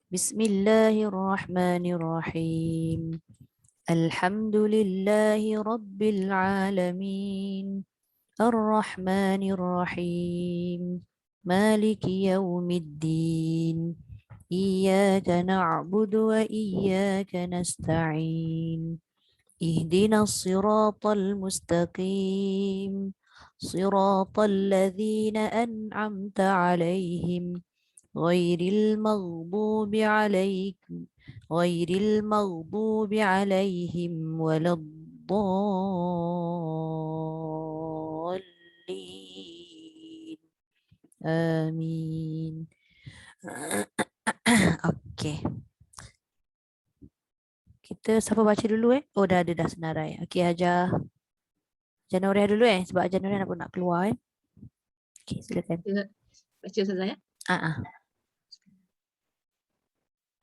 Bismillahirrahmanirrahim. Alhamdulillahi Rabbil Alamin. Ar-Rahmanir-Rahim. Maliki Yawmiddin. Iyyaka na'budu wa iyyaka nasta'in. Ihdinas siratal mustaqim. Siratal ladzina an'amta 'alaihim ghairil maghdubi 'alaihim waladdallin. Amin. Okey. Kita siapa baca dulu Oh dah ada dah senarai. Okey Hajar. Nuriah dulu sebab Hajar Nuriah nak keluar Okey silakan. Baca Ustazah ya. Ah.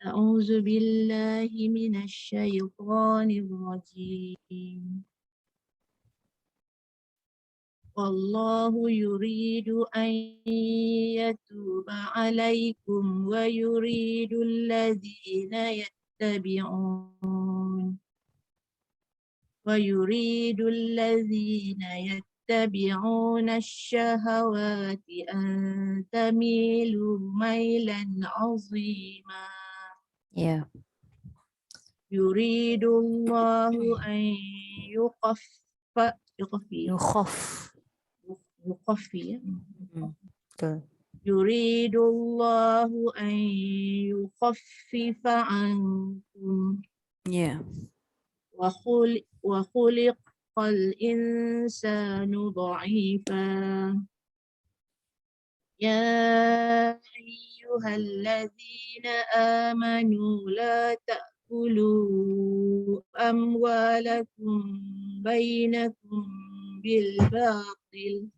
A'udzu billahi minasy syaithanir rajim. Wallahu yuridu an yatuba 'alaikum wa yuridu alladhina yattabi'una asy-syahawati an tamilu mailan 'azima. Ya. Yuridullahu an Yuridullahu an yukhaffifa ankum. Ya. Wa khuliqal insanu dha'ifa. Ya ayyuhalladzina amanu la ta'kulu amwalakum bainakum bil batil.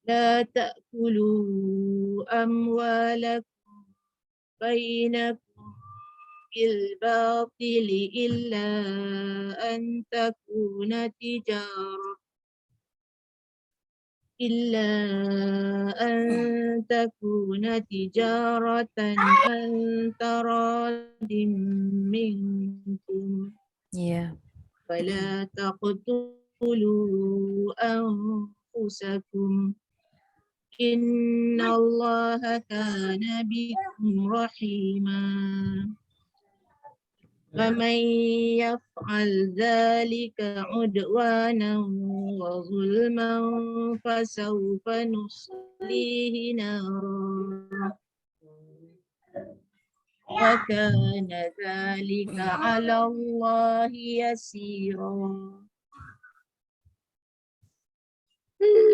La ta'kulu amwalakum bainakum bil batili illa an takuna tijaratan an taradim minkum. Ya. Fala taqtulu anfusakum. Innallaha kana bikum rahima. وَمَنْ يَفْعَلْ ذَلِكَ عُدْوَانًا وَظُلْمًا فَسَوْفَ نُصْلِيهِ نَارًا وَكَانَ ذَلِكَ عَلَى اللَّهِ يَسِيرًا.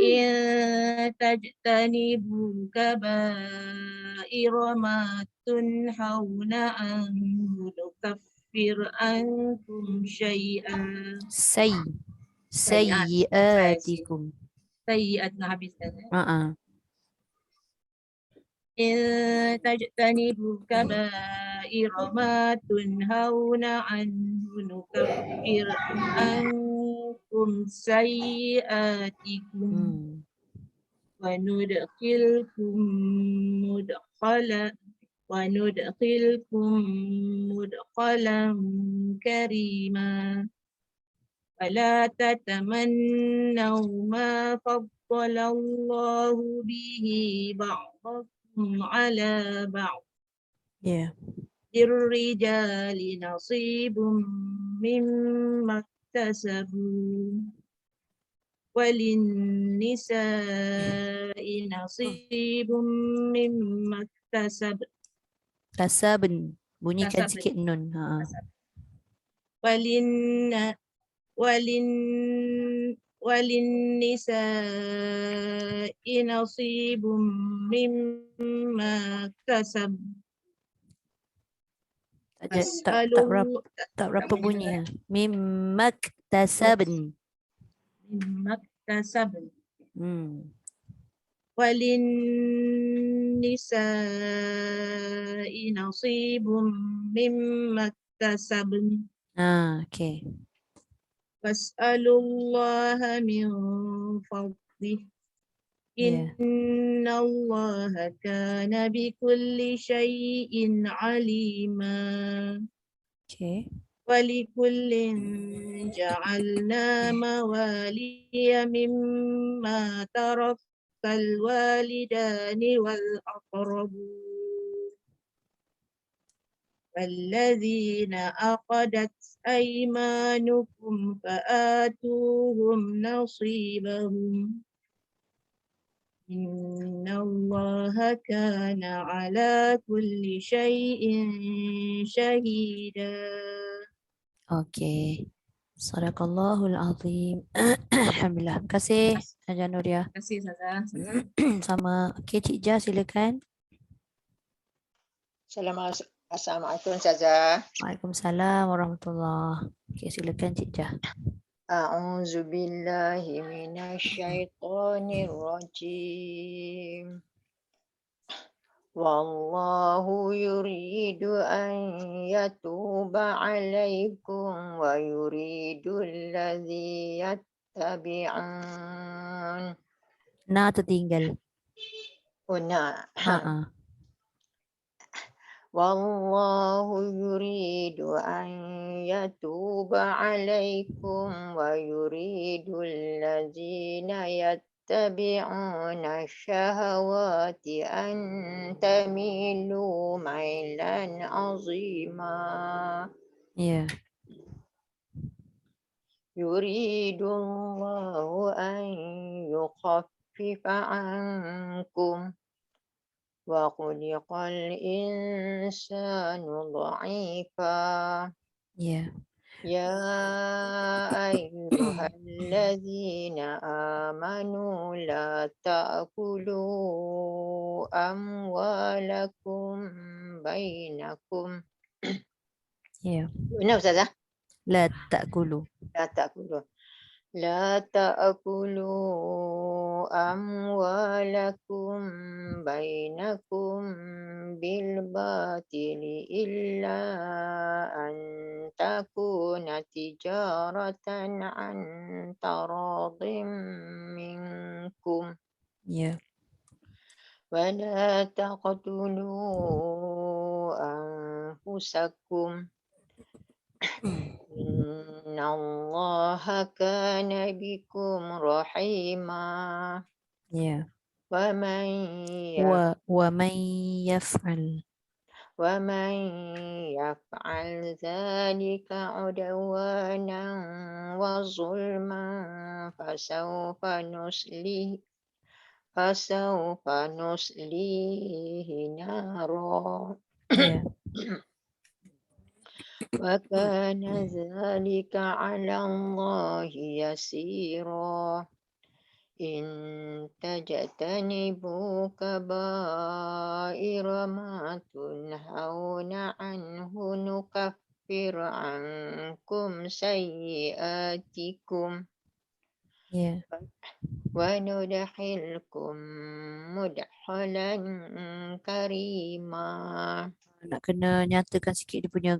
إِن تَجْتَنِبُوا كَبَائِرَ مَا تُنْهَوْنَ عَنْهُ نُكَفِّرْ عَنْكُمْ sayyi'atikum. Sayyi'atna habiskan. إن تجتنبوا كبائر ما تنهون عنه نكفر عنكم سيئاتكم وندخلكم مدخلا كريما. فلا تتمنوا ما فضل الله به بعضكم على بعض. للرجال نصيب مما اكتسبوا وللنساء نصيب مما Kasabun. Bunyikan sikit nun. وللنساء نصيب مما اكتسب. Tak berapa bunyi. Mimmaktasabun. وللنساء نصيب مما اكتسبن. Okay. واسألوا الله من فضله Ya. الله كان بكل شيء عليما Okay. ولكل جعلنا موالي مما ترك الوالدان والأقربون والذين عقدت أيمانكم فآتوهم نصيبهم إن الله كان على كل شيء شهيدا. Okay. Sadaqallahul azim. Alhamdulillah. Terima kasih Haja Nuria. Terima kasih Ustazah. Sama. Okay, Cik Jah silakan. Assalamualaikum Ustazah. Waalaikumsalam warahmatullahi. Okay, silakan Cik Jah. A'udzu billahi minasyaitonir rajim. Wallahu yuridu an yatuba 'alaikum wa yuridu alladhi yattabi'un. Na tertinggal. Ha. Wallahu yuridu an yatuba 'alaikum wa yuridu allazina yattabi'una syahawati an tamilu mailan 'azima. Ya. Yuridu Allahu an yukhaffifa 'ankum wa khuliqal insanu dha'ifa. Ya. Ya ayyuhalladzina amanu la ta'kulu amwalakum bainakum. Ya. Benar Ustazah? La ta'kulu. La ta'kulu. La ta'kulu amwalakum bainakum bil batili illa an takuna tijaratan an taradim minkum. Ya. Wa la taqtulu anfusakum. Innallaha kana bikum rahima. Ya. Wa man man yaf'al. ومن يفعل ذلك عدوانا وظلما فسوف نصليه نارا Ya. وكان ذلك على الله يسيرا إن تجتنبوا كبائر ما تنهون عنه نكفر عنكم سيئاتكم Ya. وندخلكم مدخلا كريما. Nak kena nyatakan sikit dia punya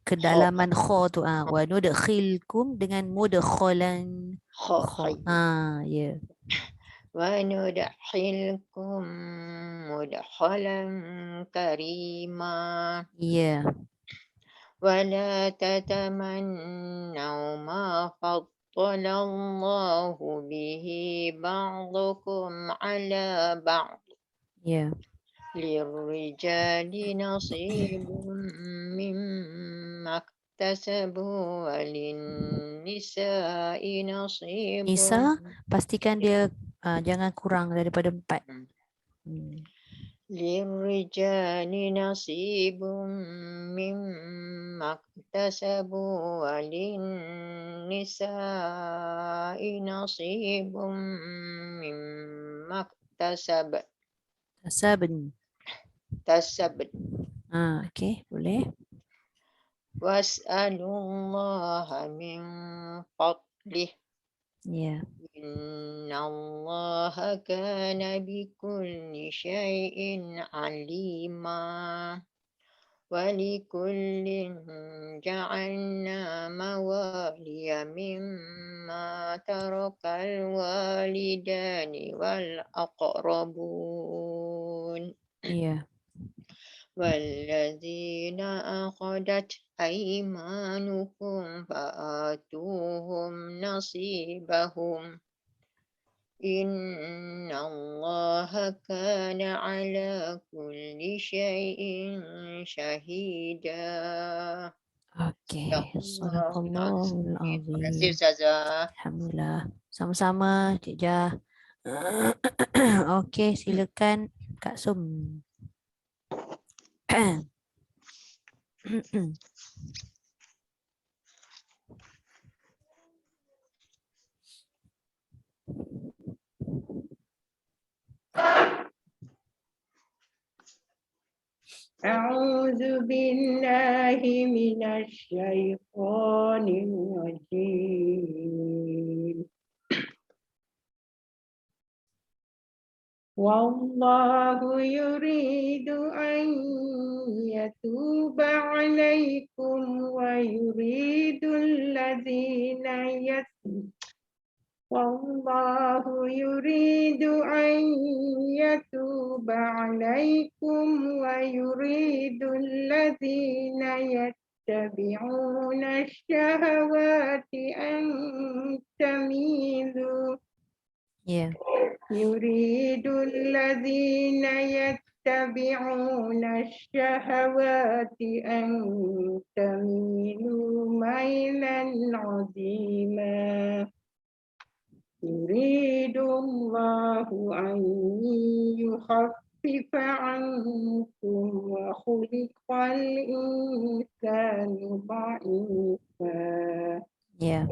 kedalaman kha tu. Wa nudkhilkum dengan mudkhalan kha. Ya. وندخلكم مدخلا كريما. Ya. ولا تتمنوا ما فضل الله به بعضكم على بعض. Ya. للرجال نصيب مما اكتسبوا وللنساء نصيب. Nisa, pastikan dia jangan kurang daripada 4. للرجال نصيب مما اكتسبوا وللنساء نصيب مما اكتسبن. Okey, boleh. واسألوا الله من فضله. Ya. إن الله كان بكل شيء عليما. ولكل جعلنا موالي مما ترك الوالدان والأقربون Ya. والذين أخذت أيمانكم فآتوهم نصيبهم إن الله كان على كل شيء شهيدا. Okey. Sadaqallahul Sadaqallahul Terima kasih azim. Ustazah. Alhamdulillah. Sama-sama Cik Jah. Okey, silakan Kak Sum. أعوذ بالله من الشيطان الرجيم والله يريد أن يتوب عليكم ويريد الذين والله يريد أن يتوب عليكم ويريد الذين يتبعون الشهوات أن تميلوا Ya. يريد الذين يتبعون الشهوات أن تميلوا ميلا عظيما يريد الله أن يخفف عنكم وخلق الإنسان ضعيفا Ya.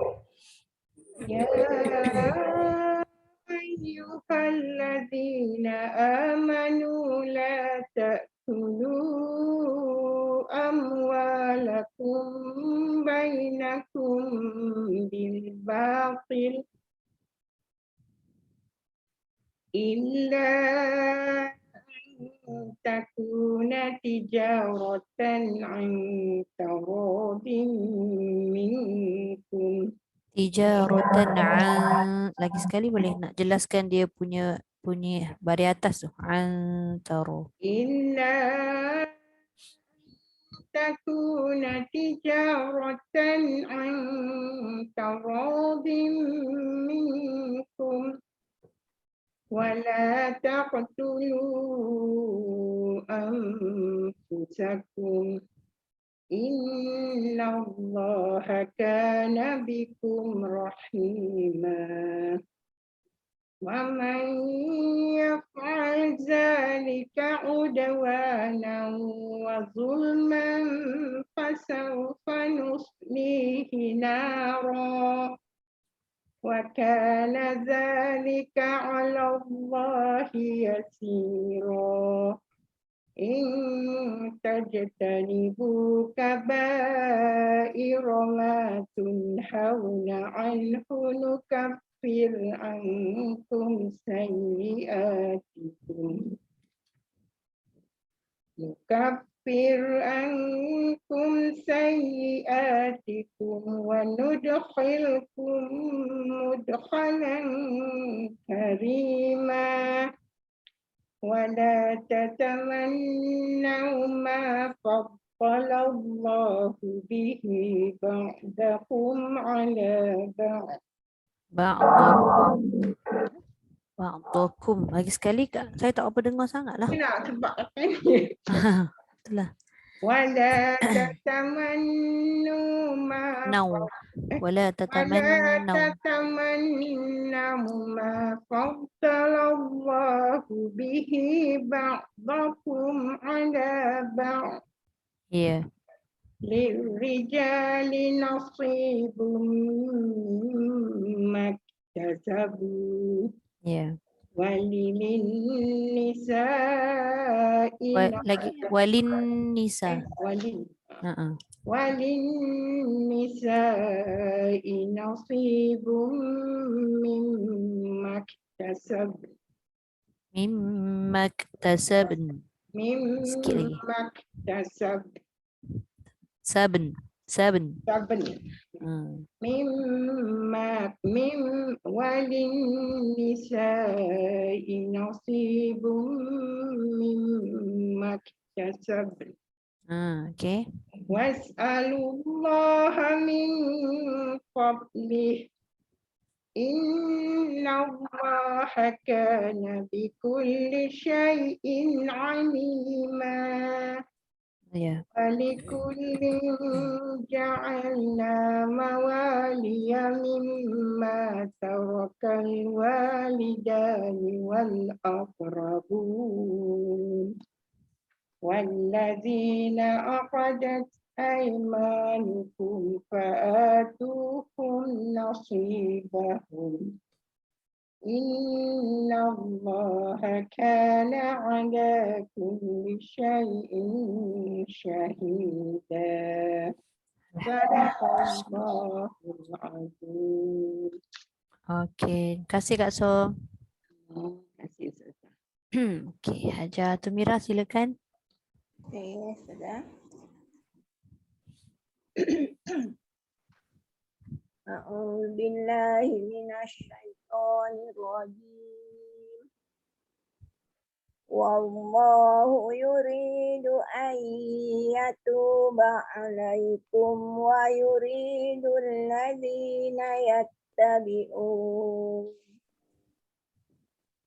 يا أيها الذين آمنوا لا تأكلوا أموالكم بينكم بالباطل إلا أن تكون تجارة عن تراض منكم Tijaratan lagi sekali boleh nak jelaskan dia punya baris atas tu. Antara. إلا تكون تجارة عن تراض منكم ولا تقتلوا أنفسكم إن الله كان بكم رحيما ومن يفعل ذلك عدوانا وظلما فسوف نصليه نارا وكان ذلك على الله يسيرا إن تجتنبوا كبائر ما تنهون عنه نكفر عنكم سيئاتكم وندخلكم مدخلا كريما ولا تتمنوا ما فضل الله به بعضكم على بعض Ba'dakum. Lagi sekali Kak, saya tak apa dengar sangat lah. nak sebab Itulah. ولا تتمنوا ما Now. Wala tatamannau. ما فضل الله به بعضكم على بعض Ya. للرجال نصيب مما اكتسبوا Ya. وللنساء Lagi walin nisa. وللنساء نصيب مما اكتسبن Mimma iktasabn. Sikit lagi. مما اكتسبن 7. 7. 7. Hmm. مما وللنساء نصيب مما اكتسبن Okay. واسألوا الله من فضله إن الله كان بكل شيء عليما Yeah. ولكل جعلنا موالي مما ترك الوالدان والأقربون والذين أخذت أيمانكم فآتوهم نصيبهم إن الله كان على كل شيء شهيدا صدق الله العظيم. Okay. Terima kasih Kak So. Terima kasih Ustazah. Okay. Hajar Tumira silakan. Okay, sudah. أعوذ بالله من الشيطان الرجيم والله يريد أن يتوب عليكم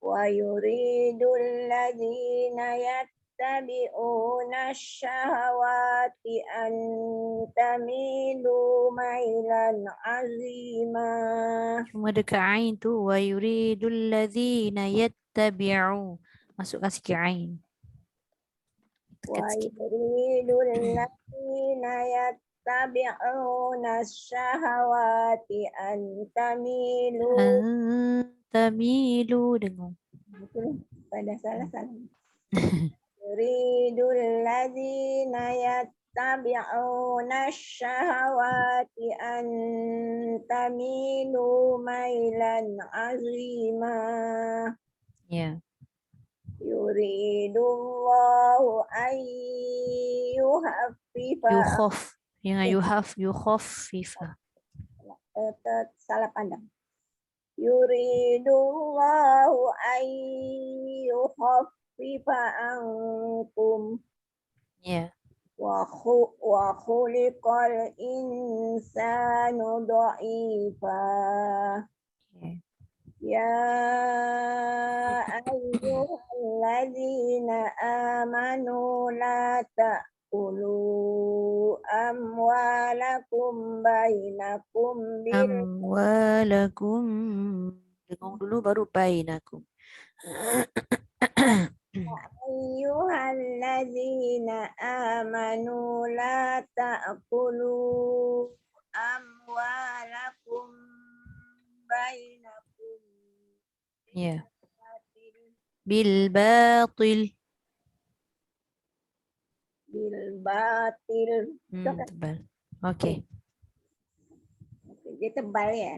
ويريد الذين يتبعون الشهوات أن تميلوا ميلا عظيما. Cuma dekat ain tu wa yuridul ladzina yattabi'u. Masukkan sikit ain. Tekan sikit. ويريد الذين يتبعون الشهوات أن تميلوا Tamilu dengung. pada salah. يريد الذين يتبعون الشهوات أن تميلوا ميلا عظيما. Ya. يريد الله أن يخفف Yukhaf. Jangan yukhaffifa. salah pandang. يريد الله أن يخفف عنكم Ya. وخلق الإنسان ضعيفا. Okay. يا أيها الذين آمنوا لا تأكلوا أموالكم بينكم Amwalakum. Dengung dulu baru bainakum. أيها الذين آمنوا لا تأكلوا أموالكم بينكم Ya. Bil batil. بالباطل. Tebal. Okay. Dia tebal ya.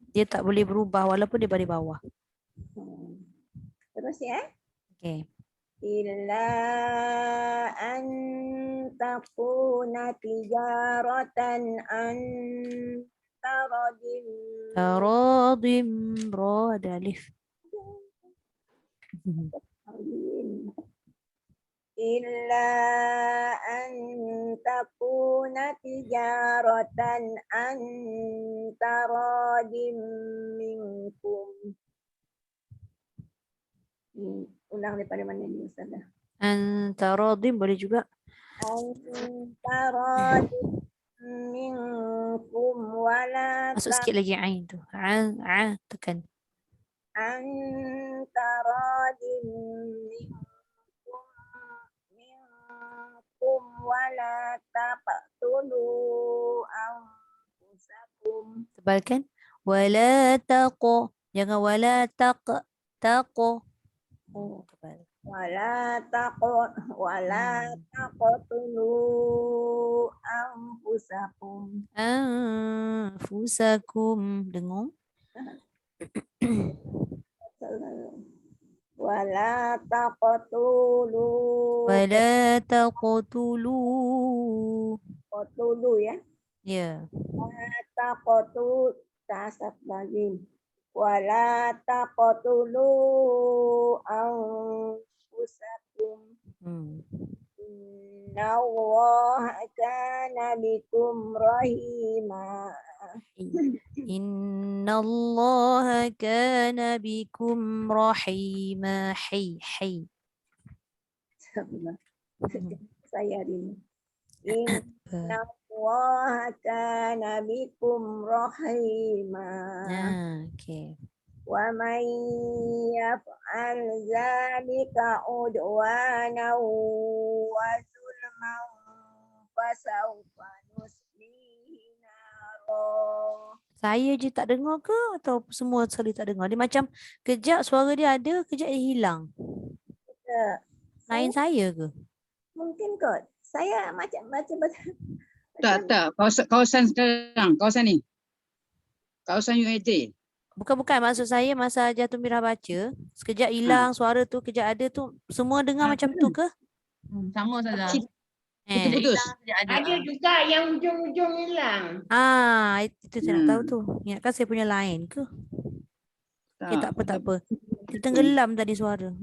Dia tak boleh berubah walaupun dia di bawah. Terus ya. Okay. Illa an takuna tijaratan an taradin. Taradim ra ada alif. Illa an takuna tijaratan an taradin minkum. Ulang daripada mana ni Ustaz? Taradim boleh juga. Taradin minkum wala Masuk sikit lagi ain tu. Tekan. taradin minkum wala taqtulu anfusakum. Tebalkan. Wala taqo. Jangan wala taqo. Oh, tebal. Wala taqtulu anfusakum. Anfusakum. Dengung. Wala taqtulu Wala taqtulu taqtulu ya. Ya. Taqtu tasab lagi. Wala taqtulu anfusakum. Innallaha kana bikum rahima. Innallaha kana bikum rahima. Hai. Saya ini. Innallaha kana bikum rahima. Okay. Wa man yaf'al dzalika udwanan wa zulman fasawfa nuslihi naro. Saya je tak dengar ke atau semua sekali tak dengar? Dia macam kejap suara dia ada, kejap dia hilang. Lain saya ke? Mungkin kot. Saya macam Tak. Kawasan sekarang, kawasan ni. Kawasan UiT. Bukan maksud saya masa Jatumira baca, sekejap hilang suara tu, kejap ada tu, semua dengar macam tu ke? Sama saja. Putus. Ada juga yang ujung-ujung hilang. Itu saya nak tahu tu. Ingatkan saya punya line ke? Okay, tak apa. Dia tenggelam tadi suara.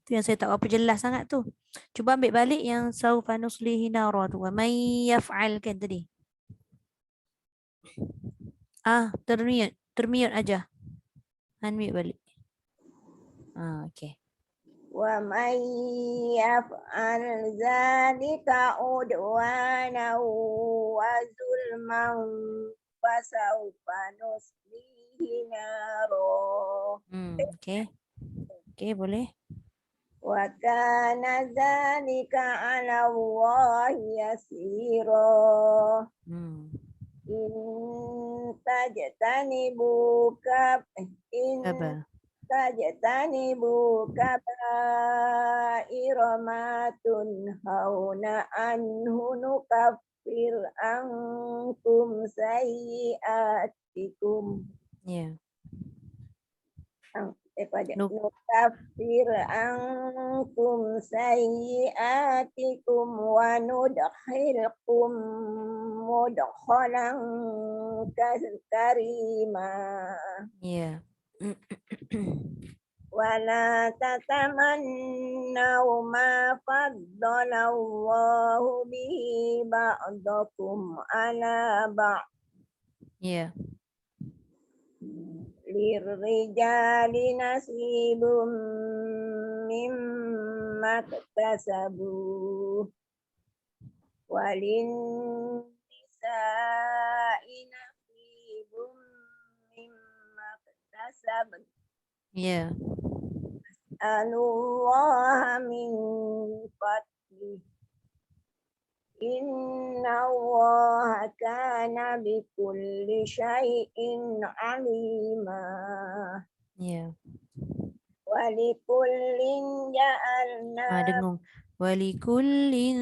Tu yang saya tak apa jelas sangat tu. Cuba ambil balik yang saufa nuslihi nara tu. Wa may yaf'al kan tadi. Termute aja. Unmute balik. Okay. Wa may yaf'al dzalika udwanan wa zulman fasawfa nuslihi naro. Okay, boleh. Wa kana dzalika 'ala Allahi yasira. Tajtanibu kaba'ira ma tunhauna anhu nukaffir ankum sayyi'atikum. Nukaffir ankum sayyi'atikum wa nudkhilkum mudkhalan karima. Wala tatamannaw ma faddala Allahu bihi ba'dakum ala ba'd. Lirrijali nasibum mimma iktasabu walin nisa'i nasibum mimma iktasabu. As'alullaha min fadlih. Inna Allaha kana bikulli syai'in alima. Walikullin ja'alna. Dengung. Walikullin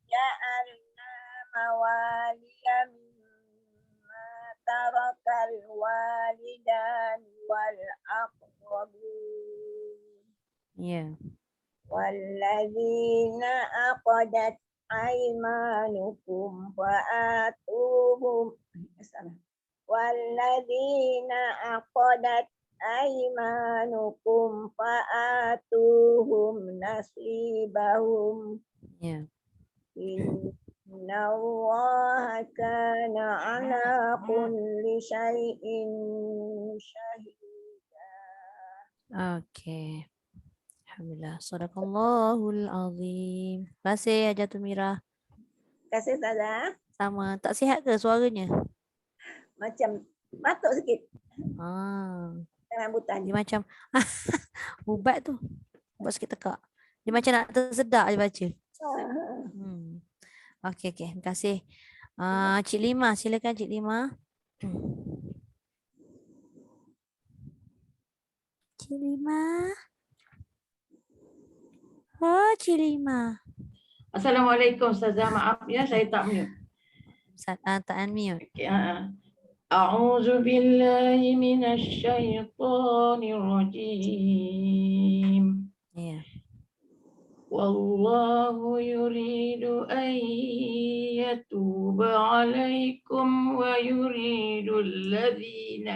ja'alna mawaliya mimma tarakal walidan wal aqrabun. Walladzina aqadat aymanukum fa'atuhum nasibahum. Inna Allaha kana ala kulli syai'in syahida. Okay. Alhamdulillah. Sadaqallahul azim. Terima kasih Jatumira. Terima kasih Ustazah. Sama. Tak sihat ke suaranya? Macam batuk sikit. Rambutan. Dia macam ubat tu. Buat sikit tekak. Dia macam nak tersedak dia baca. Okey. Terima kasih. Cik Lima, silakan Cik Lima. Cik Lima. Cik Lima. Assalamualaikum Ustazah. Maaf ya, saya tak mute. Tak unmute. Okay, A'udzu billahi minasy syaithanir rajim. والله يريد أن يتوب عليكم ويريد الذين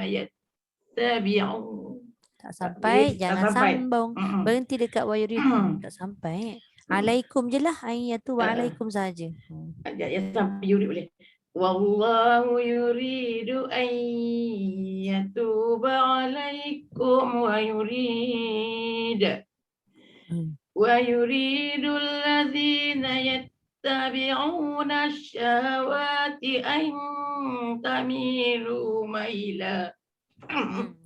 يتبعون. Tak sampai, Tak jangan sampai. sambung. Berhenti dekat wa yurid. Tak sampai. Alaikum je lah. Ayatu wa alaikum saja. Ya sampai yurid boleh. Wallahu yuridu an yatuba alaikum wa yurid alladhina yattabi'una ash-shahawati an tamilu maila.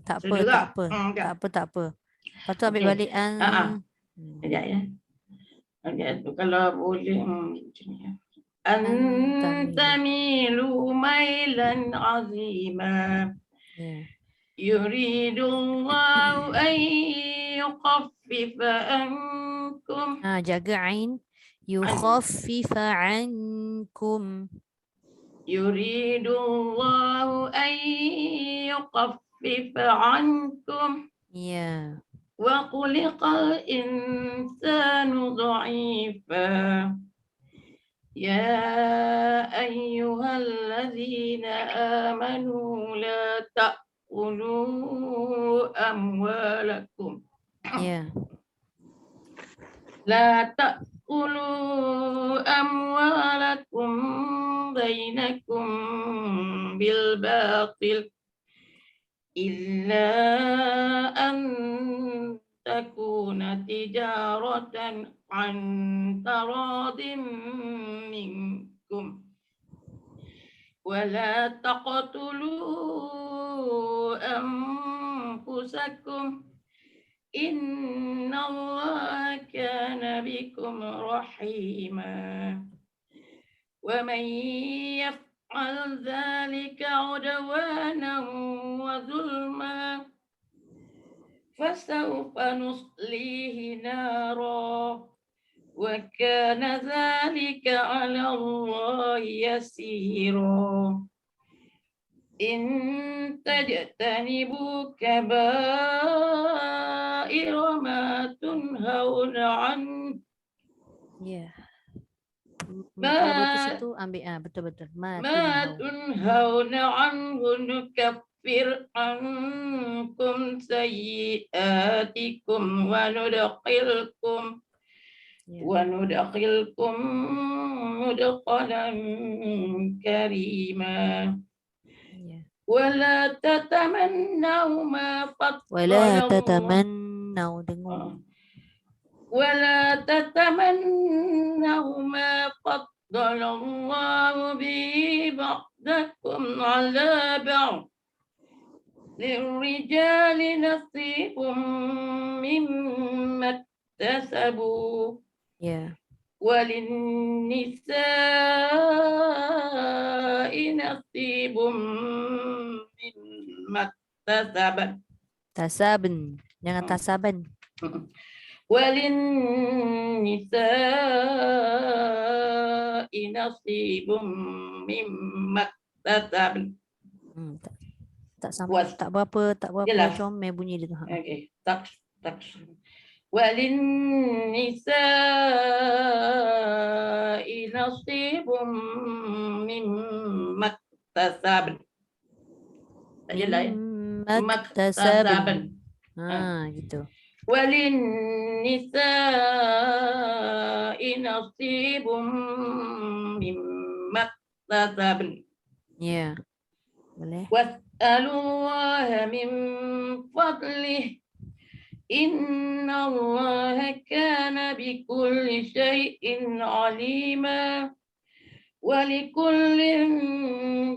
Tak apa, Sudah tak tak? apa. Tak apa, tak apa. Lepas tu ambil Okey. balik. Sekejap ya. Okey, kalau boleh macam ni ya. Antamilu mailan azima. Yuridullahu an yukhaffifa ankum. Jaga ain. Yukhaffifa ankum. Yuridullahu an yukhaffifa ankum. Ya. Wa khuliqal insanu dha'ifa. يا أيها الذين آمنوا لا تأكلوا أموالكم بينكم بالباطل إلا أن تكون تجارة عن تراض منكم ولا تقتلوا أنفسكم إن الله كان بكم رحيما ومن يفعل ذلك عدوانا وظلما فسوف نصليه نارا وكان ذلك على الله يسيرا إن تجتنبوا كبائر ما تنهون عنه betul-betul. ما تنهون عنه نكفر عنكم سيئاتكم وندخلكم مدخلا كريما ولا تتمنوا ما فضل الله به بعضكم على بعض للرجال نصيب مما اكتسبوا وللنساء نصيب مما اكتسبن jangan tasaban. وللنساء نصيب مما اكتسبن. Tak berapa comel bunyi dia tu. Okey, tak. وللنساء نصيب مما اكتسبن. Tak jelas ya. Maktasaban. Gitu. Walinnisa'i nasibum mimma iktasabn. Ya. Boleh. Was'alullaha min fadlih. Innallaha kana bikulli syai'in alima. ولكل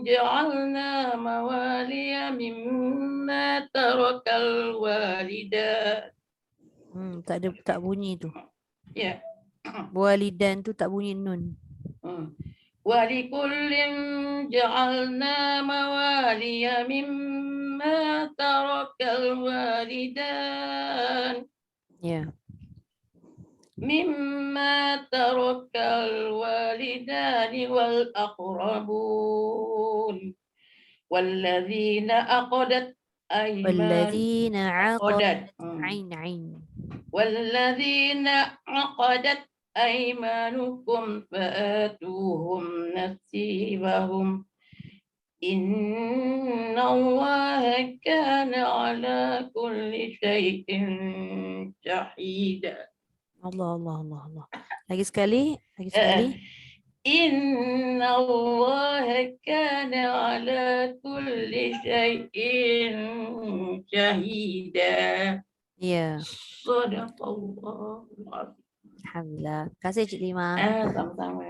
جعلنا موالي مما ترك الوالدان. Tak bunyi tu. Ya. Walidan tu tak bunyi nun. ولكل جعلنا موالي مما ترك الوالدان. Ya. مما ترك الوالدان والأقربون والذين عقدت أيمانكم فآتوهم نصيبهم إن الله كان على كل شيء شهيدا. Allah, Allah, Allah, Allah. Lagi sekali, lagi sekali. إن الله كان على كل شيء شهيدا. Ya, صدق الله العظيم. alhamdulillah. Terima kasih Cik Lima. Sama-sama.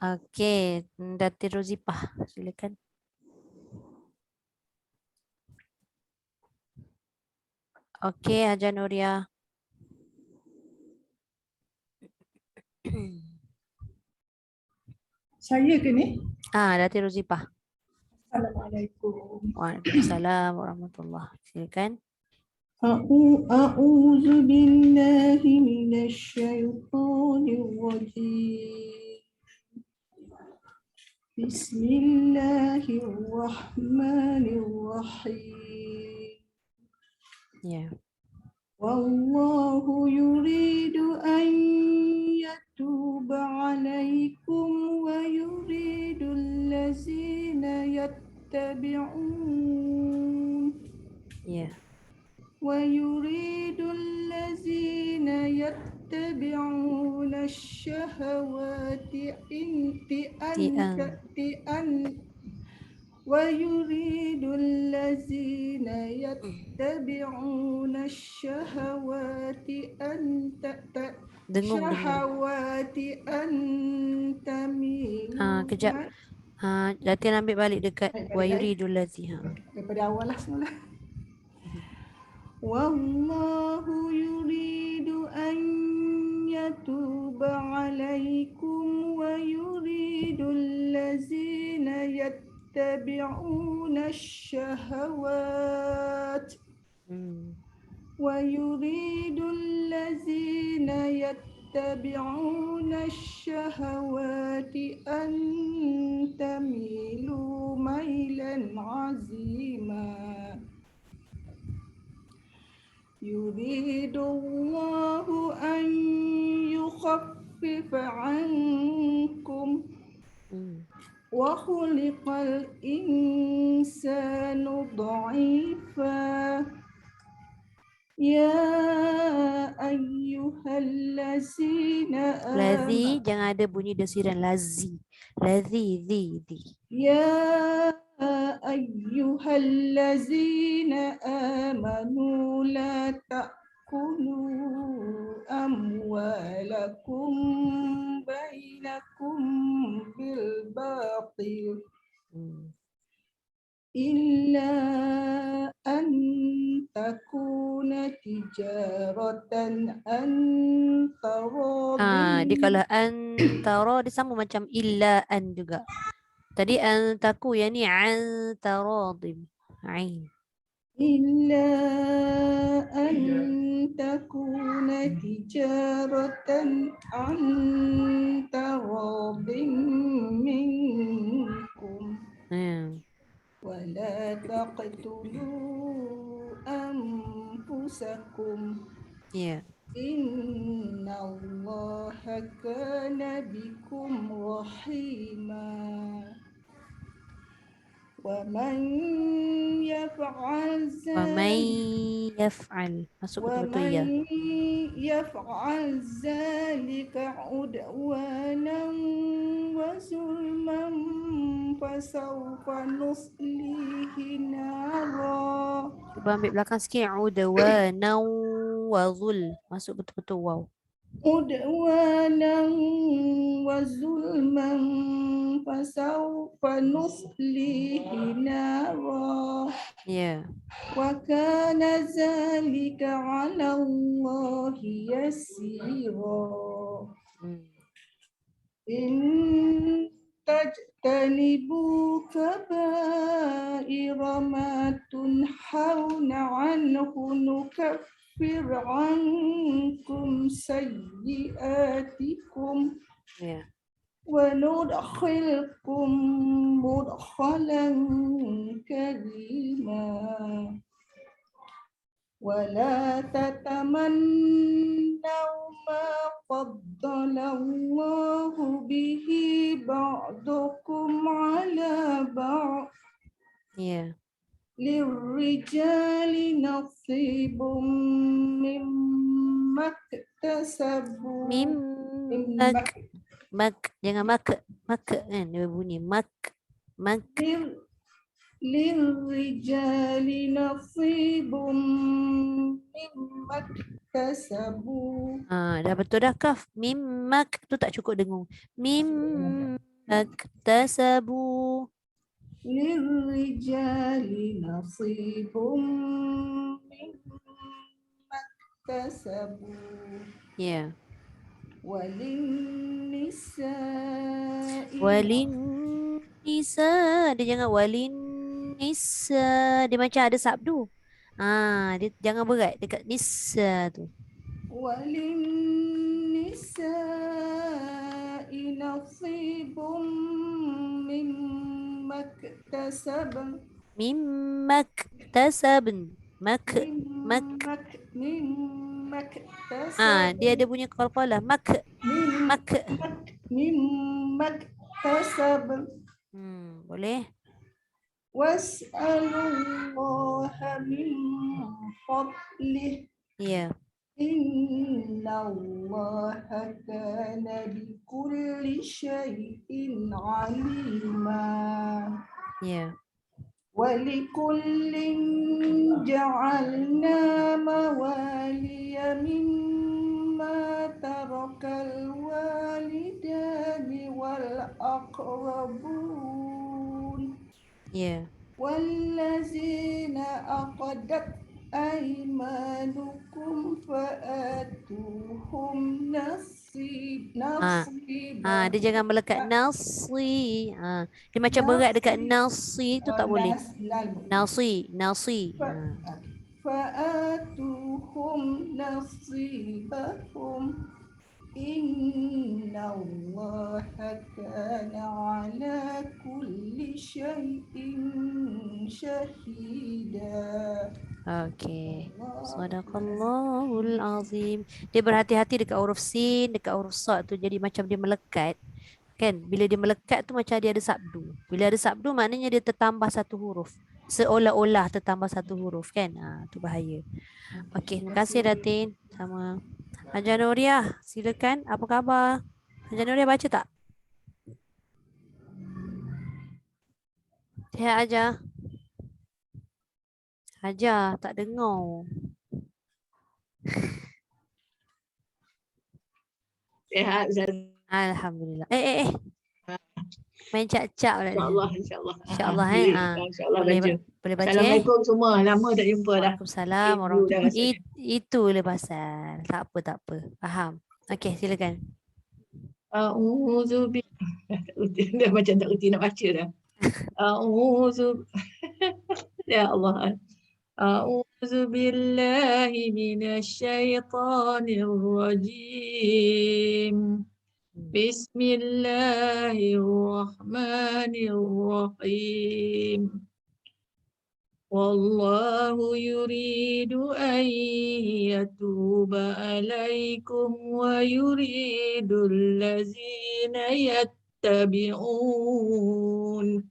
Okey, Datin Rozipah, silakan. Okey, Hajar Nuria. Saya ke ni? Datin Rozipah. Assalamualaikum. Waalaikumsalam warahmatullahi. Silakan. A'udzu billahi minasyaitonir rajim. Bismillahirrahmanirrahim. Ya. Wallahu yuridu an yatuba alaikum wa yuridu allazina yattabi'un Ya. ويريد الذين يتبعون الشهوات ويريد الذين يتبعون الشهوات Dengung. أن تميلوا Kejap. Datin ambil balik dekat wa yuridul ladzi. daripada awal lah semula. Wallahu yuridu an yatuba alaikum wa yuridu allazina yattabi'una ash-shahawat ويريد الذين يتبعون الشهوات أن تميلوا ميلا عظيما يريد الله أن يخفف عنكم وخلق الإنسان ضعيفا يا أيها الذين Lazi, jangan ada bunyi desiran lazi. Lazi, zi. يا أيها الذين آمنوا لا تأكلوا أموالكم بينكم بالباطل إلا أن تكون تجارة عن تراض. Dia kalau antara dia sama macam illa an juga. Tadi antaku yang ni antaradim. Ain. إلا أن تكون تجارة عن تراض منكم ولا تقتلوا أنفسكم إن الله كان بكم رحيما ومن يفعل ذلك عدوانا وظلما فسوف نصليه نارا. Cuba ambil belakang sikit. Udwana wa zul. Masuk betul-betul wow. عدوانا وظلما فسوف نصليه نارا وكان ذلك على الله يسيرا إن تجتنبوا كبائر ما تنهون عنه نكفر عنكم سيئاتكم وندخلكم مدخلا كريما ولا تتمنوا ما فضل الله به بعضكم على بعض Ya. للرجال نصيب مما اكتسبوا Mimmak. Mak. Jangan mak. Mak kan dia bunyi. Mak. Mak. للرجال نصيب مما اكتسبوا Dah betul dah kaf. Mimmak tu tak cukup dengung. Mimmak tasabu. للرجال نصيب مما اكتسبوا Ya. وللنساء Walin nisa. Dia jangan walin nisa. Dia macam ada sabdu. Dia jangan berat dekat nisa tu. وللنساء نصيب مما اكتسبن Mimmak tasabun. Mak. مما اكتسبن Dia ada punya qalqalah. Mak. Mak. مما اكتسبن Boleh. واسألوا الله من فضله Ya. إن الله كان بكل شيء عليما Ya. ولكل جعلنا موالي مما ترك الوالدان والأقربون Ya. والذين عقدت أيمانكم فآتوهم نصيبا Dia jangan melekat nasi. Dia macam berat dekat nasi tu tak boleh. Nasi. فآتوهم نصيبهم إن الله كان على كل شيء شهيدا. Okey. Sadaqallahul azim. Dia berhati-hati dekat huruf sin, dekat huruf sad tu jadi macam dia melekat. Kan? Bila dia melekat tu macam dia ada sabdu. Bila ada sabdu maknanya dia tertambah satu huruf. Seolah-olah tertambah satu huruf kan? Tu bahaya. Okey, terima kasih Datin. Sama. Hajar Nuriah, silakan. Apa khabar? Hajar Nuriah baca tak? Sihat Hajar. Hajar, tak dengar. Sihat Ustaz. Alhamdulillah. Main cak-cak pula ni. InsyaAllah. InsyaAllah. InsyaAllah InsyaAllah boleh, baca. boleh baca Assalamualaikum semua. Lama tak jumpa dah. Waalaikumsalam Ibu warahmatullahi. dah Itu le pasal. Tak apa. Faham. Okey, silakan. A'udzu dah macam tak reti nak baca dah. A'udzu ya Allah. A'udzu billahi minasyaitonir rajim. Bismillahirrahmanirrahim. Wallahu yuridu an yatuba alaikum wa yuridu allazina yattabi'un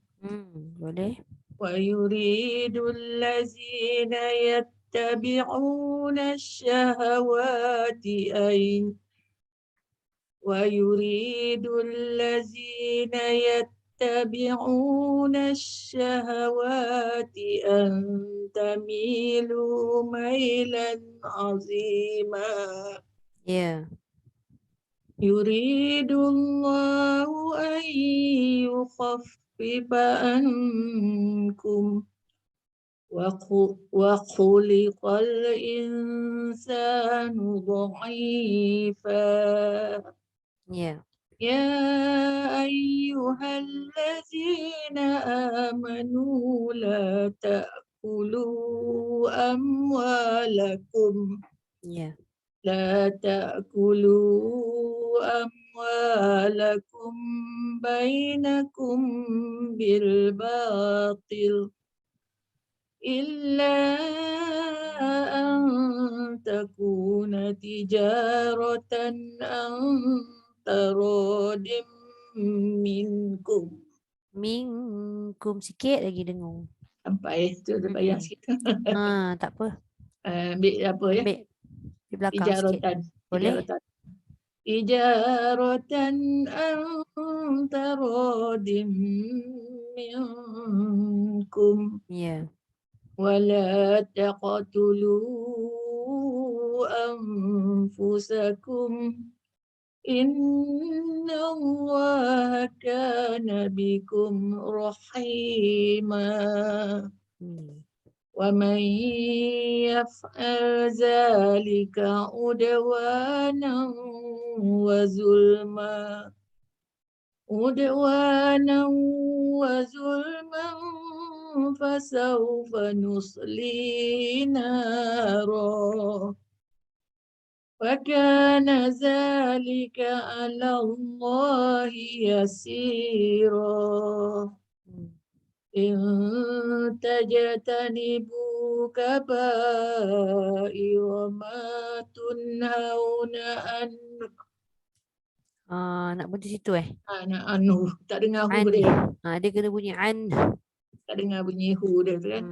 Boleh. ويريد الذين يتبعون الشهوات أن ويريد الذين يتبعون الشهوات أن تميلوا ميلا عظيما. يريد الله أن يخفف عنكم وخلق الإنسان ضعيفا. يا أيها الذين آمنوا لا تأكلوا أموالكم بينكم بالباطل إلا أن تكون تجارة عن تراض منكم. Minkum sikit lagi dengung. Sampai tu ada payah sikit. Tak apa. Ambil apa ya? Ambil di belakang sikit. Ijaratan. Boleh? Ijaratan an taradin minkum. Ya. ولا تقتلوا أنفسكم إن الله كان بكم رحيما ومن يفعل ذلك عدوانا وظلما فسوف نصلي نارا وكان ذلك على الله يسيرا إن تجتنبوا كبائر ما تنهون عنه. Nak berhenti situ Anak anu tak dengar hu An. dia. Dia kena bunyi an. Tak dengar bunyi hu dia tu kan.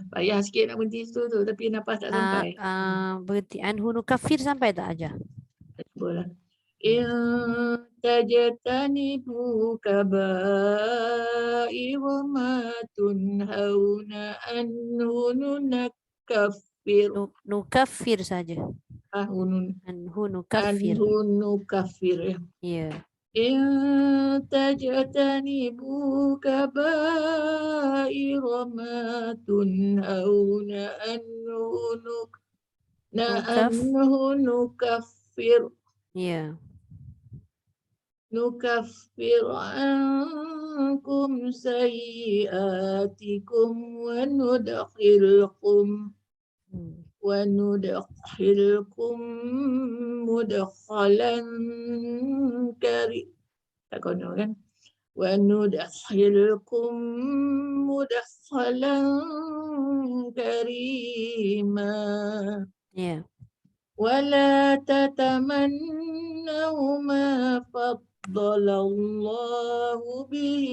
Payah sikit nak berhenti situ tu tapi nafas tak sampai. Berhenti anhu kafir sampai tak aja? Boleh. In tajtanibu kaba'ira ma tunhauna anhu nukaffir. Nukaffir saja. Anhu nukaffir. Anhu nukaffir. Ya. In tajtanibu kaba'ira ma tunhauna anhu nukaffir. Ya. Nukaffir ankum sayyiatikum wa nudkhilkum mudkhalan karim. Tak kono kan? Wa nudkhilkum mudkhalan karima. Ya. ولا تتمنوا ما فضل الله به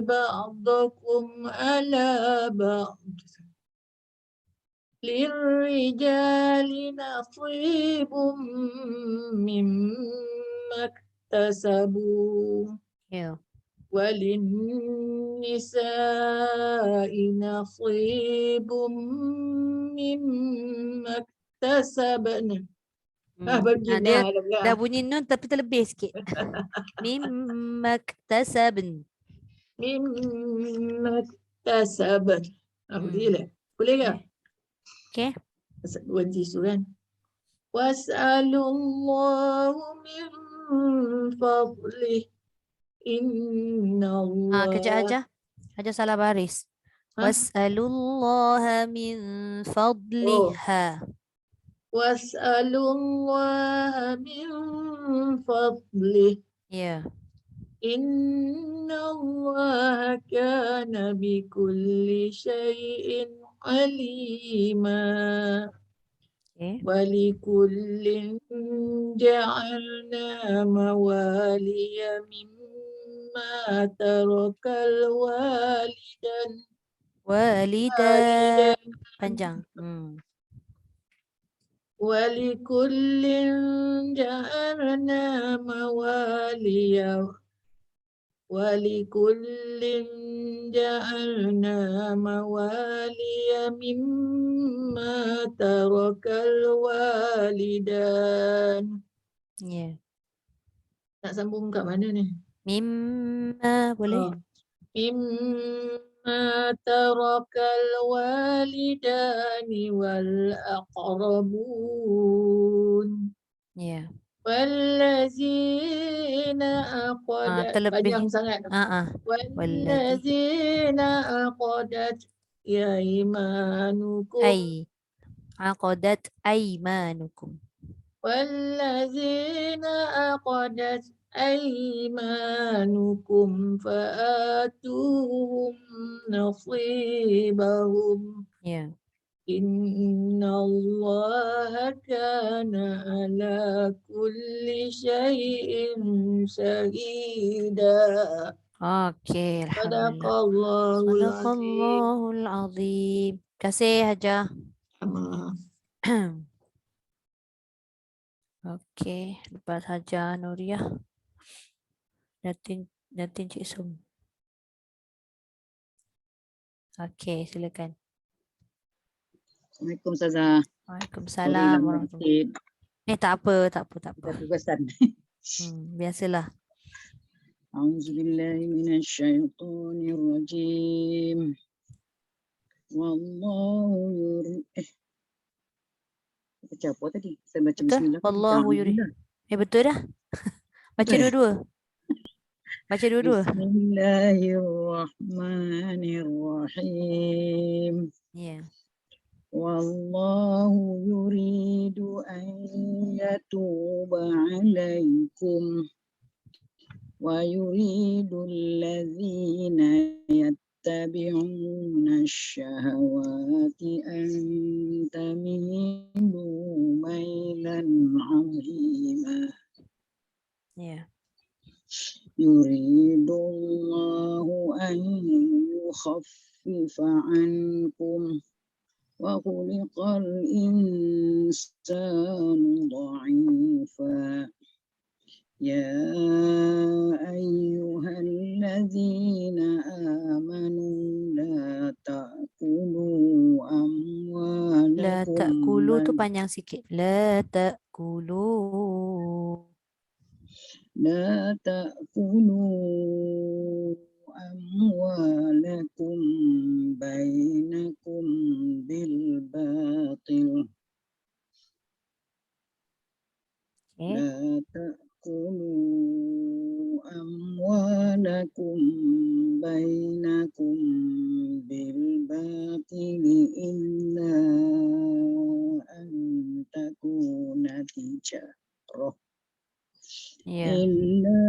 بعضكم على بعض للرجال نصيب مما اكتسبوا وللنساء نصيب مما اكتسبن. Dia dah bunyi nun tapi terlebih sikit. Mimma iktasabn. Mimma iktasabn. Boleh tak? Okey. Berhenti tu kan. Was'alullahu min fadlih. Inna Allah. Kejap aja salah baris. Was'alullaha min fadliha. Was'alullaha min fadlih. Ya. Inna Allah kana bikulli syai'in alima. Walikullin ja'alna mawaliya mimma tarakal walidan panjang. Walikullin ja'alna mawaliya mimma tarakal walidan. Ya. Nak sambung kat mana ni? Mimma boleh? Mimma tarakal walidani wal aqrabun. Ya. Wallazina aqadat. Panjang sangat. Wallazina aqadat yaimanukum. Aqadat aimanukum. والذين عقدت أيمانكم فآتوهم نصيبهم Ya. إن الله كان على كل شيء شهيدا. Okey, صدق alhamdulillah. الله العظيم. Sadaqallahul azim. Terima kasih Haja. Okey, lepas Haja Nuriyah. Datin Cik Sum. Okey, silakan. Assalamualaikum Ustazah. Waalaikumsalam warahmatullahi wabarakatuh. Tak apa. Kita tugasan. Biasalah. A'udzubillahi minasyaitonirrajim. Wallahu yuri. Baca apa tadi? Saya baca Betul? bismillah. Wallahu yuri. Betul dah. Baca dua-dua. Baca dua-dua. Bismillahirrahmanirrahim. Ya. Wallahu yuridu an yatuba alaikum wa yuridu allazina yattabi'una ash-shahawati an tamilu mailan 'azima. Ya. Yuridullahu an yukhaffifa ankum wa khuliqal insanu dha'ifa. Ya ayyuhalladzina amanu la ta'kulu amwalakum. La ta'kulu tu panjang sikit. La ta'kulu. La ta'kulu amwalakum bainakum bil batil. La ta'kulu amwalakum bainakum bil batil illa an takuna tijarah. Illa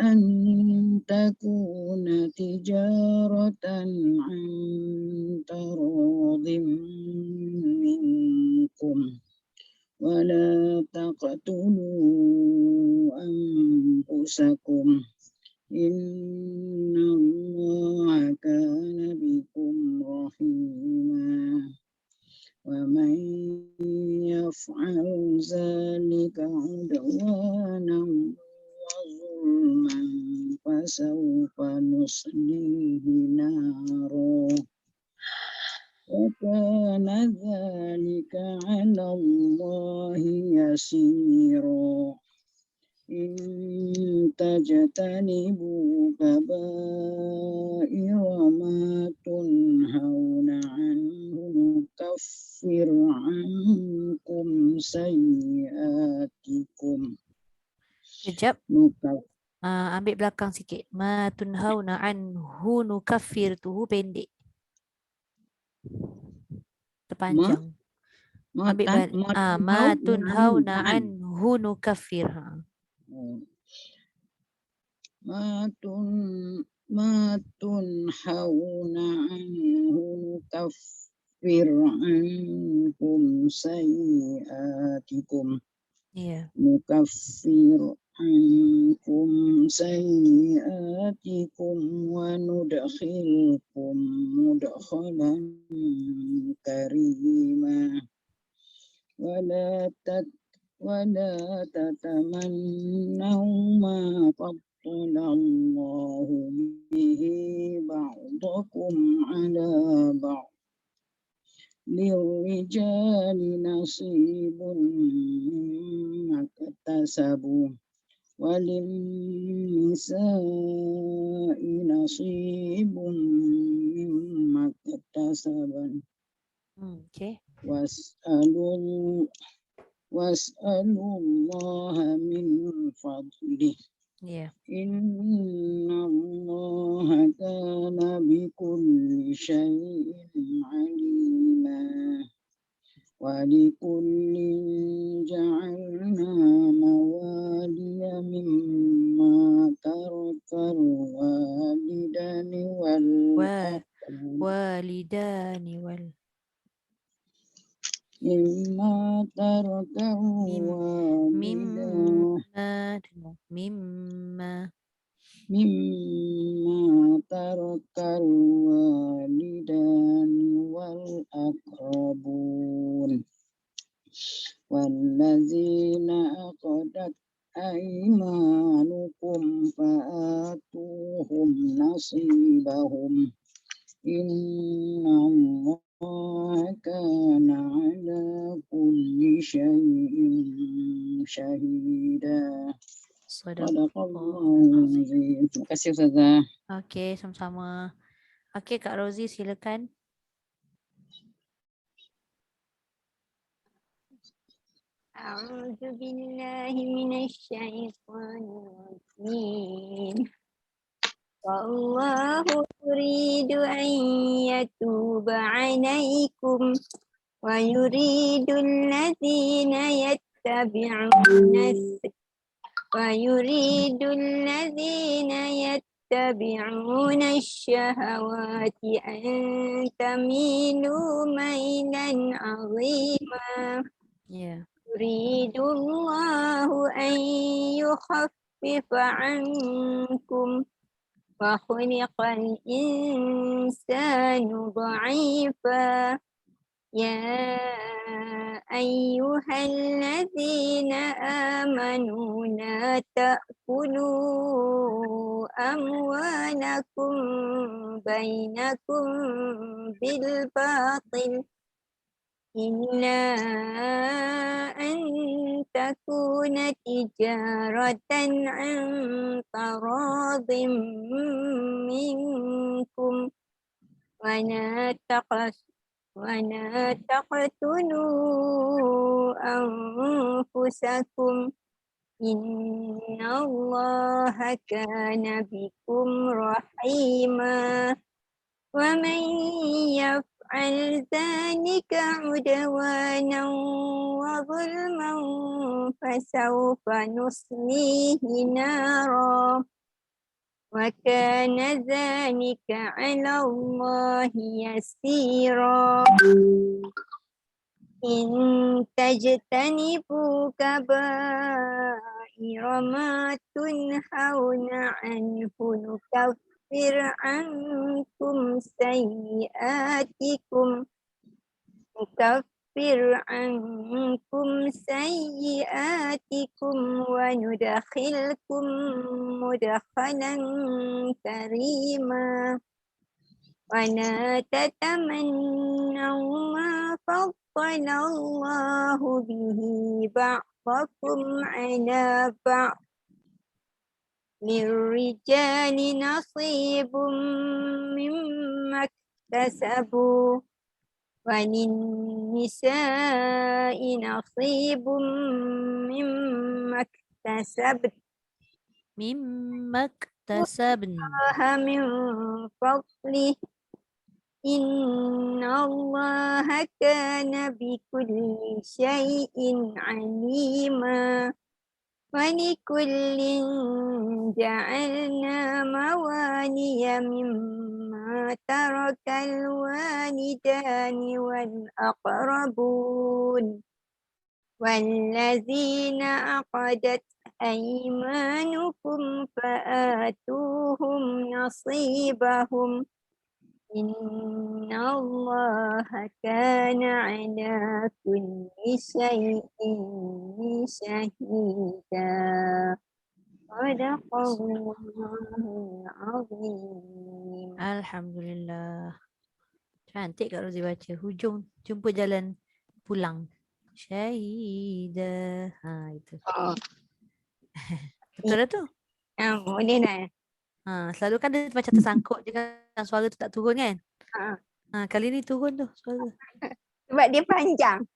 an takuna tijaratan an taradhim minkum wa la taqtulu anfusakum innallaha kana bikum rahima. ومن يفعل ذلك عدوانا وظلما فسوف نصليه نارا وكان ذلك على الله يسيرا. إن تجتنبوا كبائر ما تنهون عنه نكفر عنكم سيئاتكم. Kejap. Ambil belakang sikit. Ma tunhauna anhu nukaffir tuhu pendek. Terpanjang. Ambil ma tunhauna anhu nukaffir. Ma tunhauna anhu nukaffir ankum sayiatikum. Nukaffir ankum sayiatikum wa nudkhilkum mudkhalan karima. ولا تتمنوا ما فضل الله به بعضكم على بعض. للرجال نصيب مما اكتسبوا وللنساء نصيب مما اكتسبن. واسألوا الله من فضله. إن الله كان بكل شيء عليما. ولكل جعلنا موالي مما ترك الوالدان والأقربون والدان مما ترك الوالدان مما ترك الوالدان والأقربون والذين عقدت أيمانكم فآتوهم نصيبهم إن الله كان على كل شيء شهيدا. Sadaqallahu azim. Terima kasih Ustazah. Okey, sama-sama. Okey, Kak Rozi silakan. A'udzu billahi minasyaitonir rajim. Wallahu yuridu an yatuba 'alaikum wa yuridu alladhina yattabi'una ash-shahawati an tamilu mailan 'azima. Ya. Yuridullahu an yukhaffifa 'ankum wa khuliqal insanu dha'ifa. Ya ayyuhalladzina amanu la ta'kulu amwalakum bainakum bil batil illa an takuna tijaratan an taradhim minkum wa la taqtulu anfusakum innallaha kana bikum rahima. Wa man yaf'al dhalika 'udwanan wa zulman fasawfa nuslihi nara wa kana dhalika 'ala Allahi yasira. In tajtanibu kaba'ira ma tunhauna anhu nukaffir ankum sayyi'atikum wa nudkhilkum mudkhalan karima. Wa la tatamannaw ma faddala Allahu bihi ba'dakum 'ala ba'd. Lirrijali nasibum mimma iktasabu wa linnisa'i nasibum mimma iktasabna min fadlih. Innallaha kana bikulli syai'in 'alima. Wa likullin ja'alna mawaliya mimma tarakal walidani wal aqrabun wallazina aqadat aymanukum fa'atuhum nasibahum innallaha kana 'ala kulli syai'in syahida. Sadaqallahul azim. Alhamdulillah. Cantik Kak Rozi baca. Hujung jumpa jalan pulang. Syahida. Ha itu. Oh, Betul dah tu. boleh dah. Selalu kan dia macam tersangkut je kan, suara tu tak turun kan. Kali ni turun tu suara. Sebab dia panjang.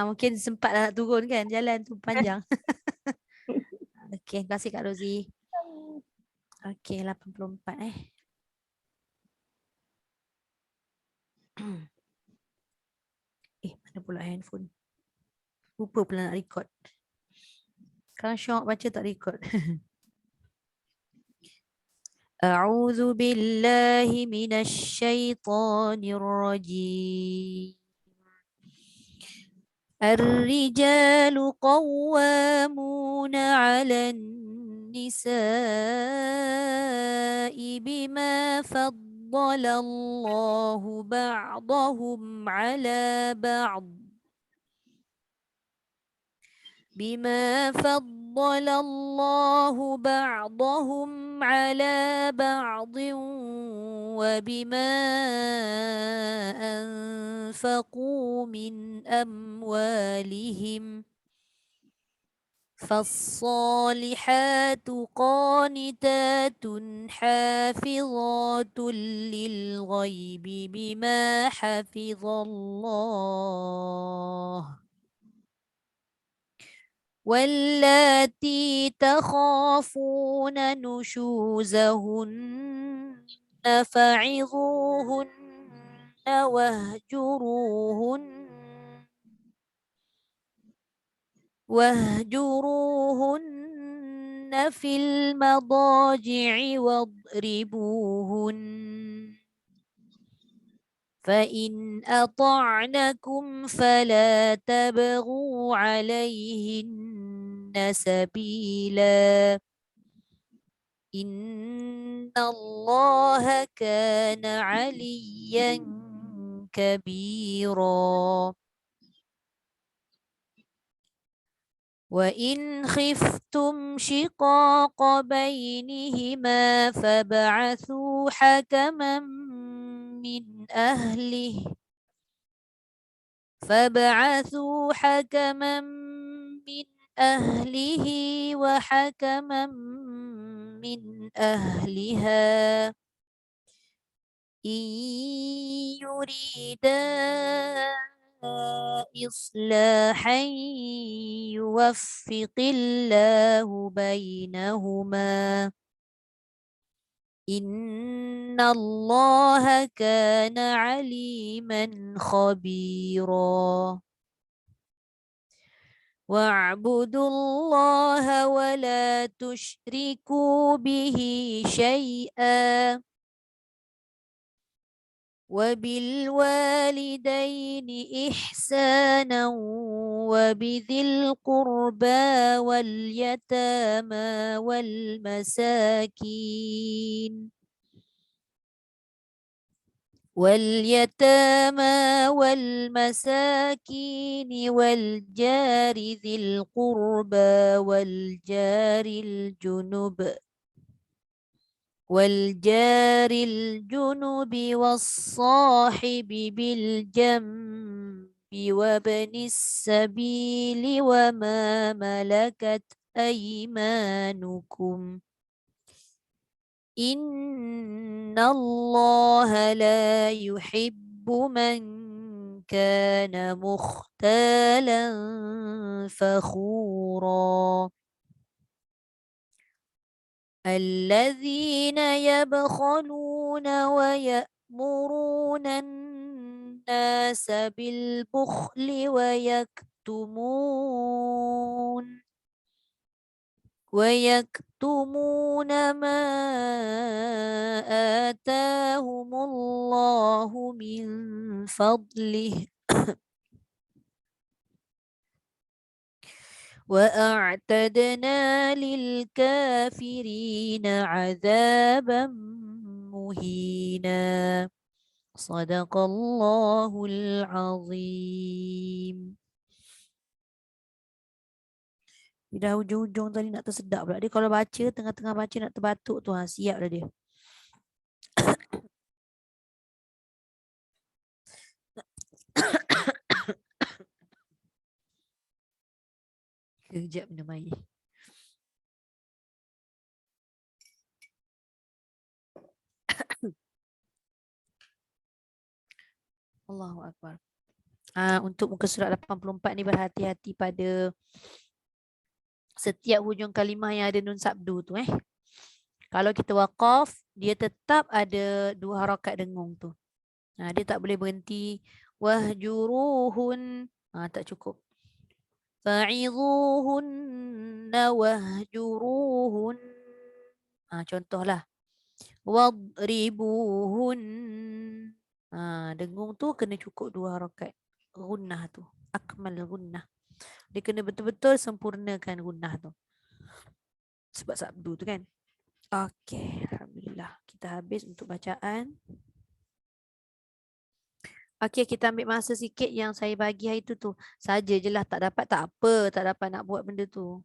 Mungkin sempat nak turun kan, jalan tu panjang. Okey, terima kasih Kak Rozi. Okey, 84 mana Ada pula handphone. Lupa pula nak record. Sekarang Syok baca tak record. A'udzu billahi minasyaitonir rajim. الرجال قوامون على النساء بما فضل الله بعضهم على بعض بما فضل الله بعضهم على بعض وبما أنفقوا من أموالهم فالصالحات قانتات حافظات للغيب بما حفظ الله واللاتي تخافون نشوزهن فعظوهن واهجروهن في المضاجع واضربوهن فإن أطعنكم فلا تبغوا عليهن سبيلا إن الله كان عليا كبيرا وإن خفتم شقاق بينهما فابعثوا حكما من أهله من أهله وحكما من أهلها إن يريدا إصلاحا يوفق الله بينهما إن الله كان عليما خبيرا واعبدوا الله ولا تشركوا به شيئا وبالوالدين إحسانا وبذي القربى واليتامى والمساكين والجار ذي القربى والجار الجنب والصاحب بالجنب وابن السبيل وما ملكت أيمانكم إن الله لا يحب من كان مختالا فخورا الذين يبخلون ويأمرون الناس بالبخل ويكتمون ما آتاهم الله من فضله وأعتدنا للكافرين عذابا مهينا صدق الله العظيم. Dah hujung-hujung tadi nak tersedak pula. Dia kalau baca, tengah-tengah baca nak terbatuk tu, siap dah dia. Kejap minum air. Allahu Akbar. Untuk muka surat 84 ni berhati-hati pada setiap hujung kalimah yang ada nun sabdu tu. Kalau kita waqaf, dia tetap ada 2 harakat dengung tu. Dia tak boleh berhenti wahjuruhun. Tak cukup. Fa'idhuhunna wahjuruhun. Contohlah. Wadribuhun. Dengung tu kena cukup 2 harakat. Gunnah tu. Akmal gunnah. Dia kena betul-betul sempurnakan gunnah tu. Sebab sabdu tu kan. Okey, alhamdulillah. Kita habis untuk bacaan. Okey, kita ambil masa sikit yang saya bagi hari tu. Saja je lah, tak dapat tak apa, tak dapat nak buat benda tu.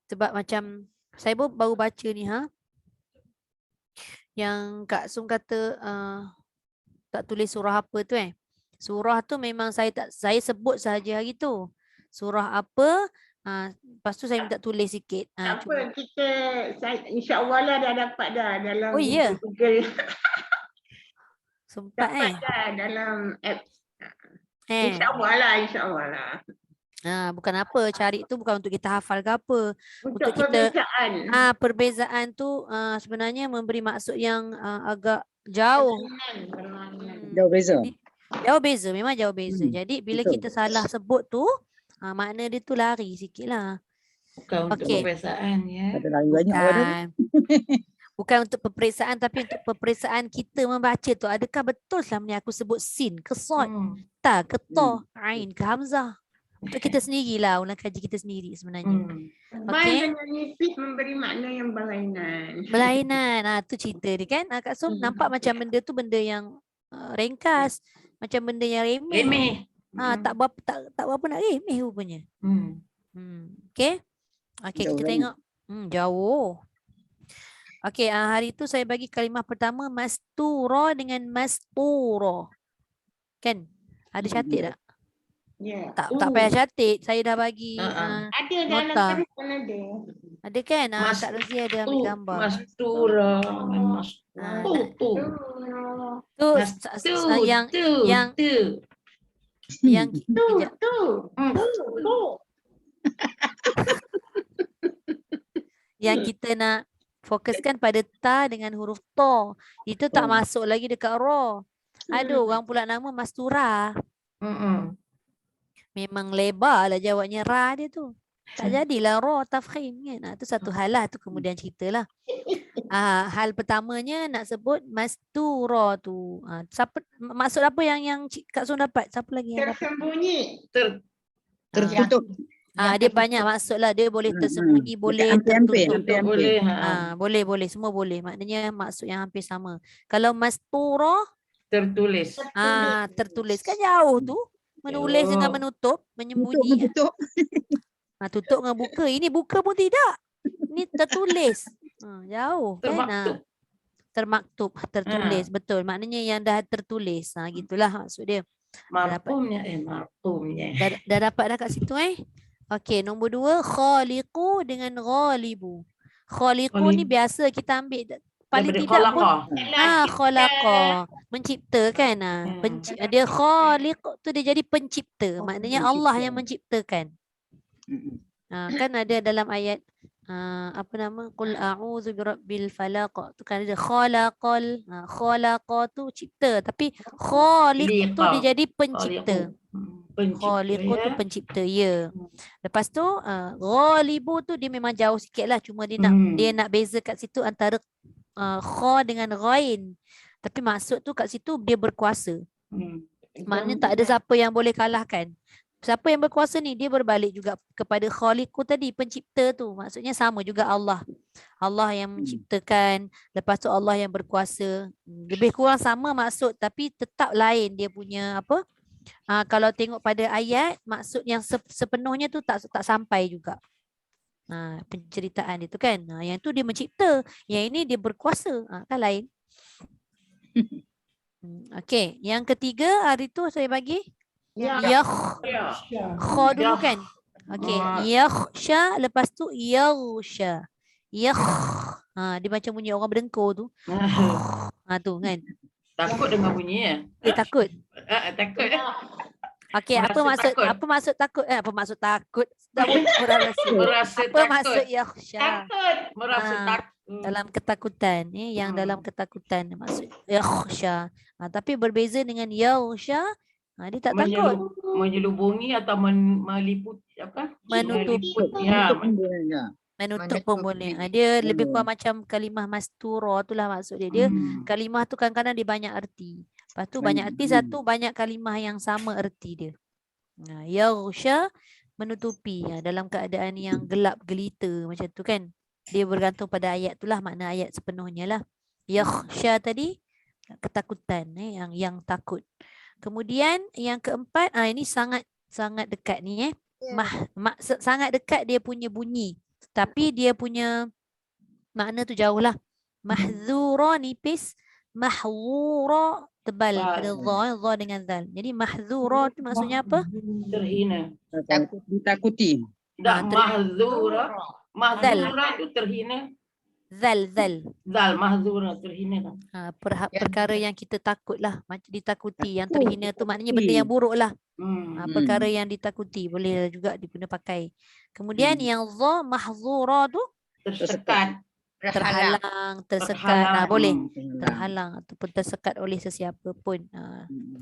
Sebab macam saya baru baca ni yang Kak Sung kata tak tulis surah apa tu Surah tu memang saya sebut sahaja hari tu. Surah apa? Lepas tu saya minta tulis sikit. Tak apa, insya-Allah lah dah dapat dah dalam Oh ya. Google. Sempat Dapat dah dalam app. Eh. InsyaAllah lah. Bukan apa, cari tu bukan untuk kita hafal ke apa. Untuk kita perbezaan. Perbezaan tu sebenarnya memberi maksud yang agak jauh. Jauh beza. Jauh beza, memang jauh beza. Jadi bila betul. kita salah sebut tu, makna dia tu lari sikit lah. Bukan untuk perbezaan ya. Ada lari banyak orang tu. Bukan untuk peperiksaan, tapi untuk peperiksaan kita membaca tu. Adakah betul selama ni aku sebut sin ke sod, ta ke to, ain ke hamzah. Untuk kita sendirilah, ulang kaji kita sendiri sebenarnya. Okey. Dengan nipis memberi makna yang berlainan. Berlainan. Tu cerita dia kan. Kak Som nampak macam benda tu benda yang ringkas, macam benda yang remeh. Tak berapa nak remeh rupanya. Okey. Okey, kita tengok. Jauh. Okey, hari tu saya bagi kalimah pertama mastura dengan masturo. Kan? Ada catat tak? Ya. Tak payah catat, saya dah bagi ada dalam nota. telefon ada. Ada kan? Kak Rozi ada ambil gambar. Mastura. Yang kita nak fokuskan pada ta dengan huruf to. Itu tak masuk lagi dekat ra. Ada orang pula nama Mastura. Memang lebar lah jawabnya ra dia tu. Tak jadilah ra tafkhim kan. Itu satu hal lah, tu kemudian ceritalah. Hal pertamanya nak sebut mastura tu. Siapa maksud apa yang Kak Sun dapat? Siapa lagi yang dapat? Tersembunyi. Tertutup. Dia banyak maksud lah. Dia boleh tersembunyi, boleh tertutup. Boleh, semua boleh. Maknanya maksud yang hampir sama. Kalau mastura tertulis. Tertulis kan jauh tu. Menulis dengan menutup, menyembunyi. Tutup. Tutup dengan buka. Ini buka pun tidak. Ini tertulis. Jauh kan. Termaktub, tertulis. Betul. Maknanya yang dah tertulis. Gitulah maksud dia. Marhumnya. Dah dapat dah kat situ Okey, nombor 2 khaliqu dengan ghalibu. Khaliqu ni biasa kita ambil paling tidak pun khalaqa, mencipta kan. Dia khaliq tu dia jadi pencipta. Maknanya Allah yang menciptakan. Kan ada dalam ayat apa nama, qul a'udzu birabbil falaq tu kan ada khalaqal, khalaqa tu cipta, tapi khaliq tu dia jadi pencipta. Khaliqu tu pencipta, ya. Lepas tu ghalibu tu dia memang jauh sikitlah, cuma dia nak beza kat situ antara kha dengan ghain. Tapi maksud tu kat situ dia berkuasa. Maknanya tak ada siapa yang boleh kalahkan. Siapa yang berkuasa ni, dia berbalik juga kepada khaliqu tadi, pencipta tu. Maksudnya sama juga Allah. Allah yang menciptakan, lepas tu Allah yang berkuasa. Lebih kurang sama maksud, tapi tetap lain dia punya apa. Kalau tengok pada ayat, maksud yang sepenuhnya tu tak sampai juga. Penceritaan dia tu kan. Yang tu dia mencipta, yang ini dia berkuasa. Kan lain. Okey, yang ketiga hari tu saya bagi kha dulu kan. Okey, yakhsha, lepas tu yaghsha. Dia macam bunyi orang berdengkur tu. Tu kan. Takut dengar bunyi takut. Takut. Okey, apa maksud takut? Apa maksud takut? Merasa apa maksud yakhsha? Takut, merasa takut. Dalam ketakutan, yang dalam ketakutan maksud yakhsha. Tapi berbeza dengan yaghsha. Dia tak takut. Menyelubungi atau meliputi apa? Menutupi. Meliputi, ya. Menutup pun boleh juga. Menutup pun boleh. Dia lebih kurang macam kalimah mastura itulah maksud dia. Dia kalimah tu kadang-kadang dia banyak erti. Lepas tu banyak erti satu, banyak kalimah yang sama erti dia. Yaghsha menutupi dalam keadaan yang gelap gelita macam tu kan. Dia bergantung pada ayat itulah, makna ayat sepenuhnya lah. Yaghsha tadi ketakutan, yang takut. Kemudian yang keempat, ini sangat dekat ni sangat dekat dia punya bunyi. Tapi dia punya makna tu jauh lah. Mahzura nipis, mahzura tebal. Ada dha dengan zal. Jadi mahzura tu maksudnya apa? Terhina. Ditakuti. Tak, mahzura. Mahzura tu terhina. Zal. Zal, mahzura, terhina. Perkara yang kita takut lah. Macam ditakuti. Yang terhina tu maknanya benda yang buruk lah. Perkara yang ditakuti. Boleh juga diguna pakai. Kemudian yang dha, mahzura tu Tersekat. terhalang, tersekat. Boleh. Terhalang ataupun tersekat oleh sesiapa pun.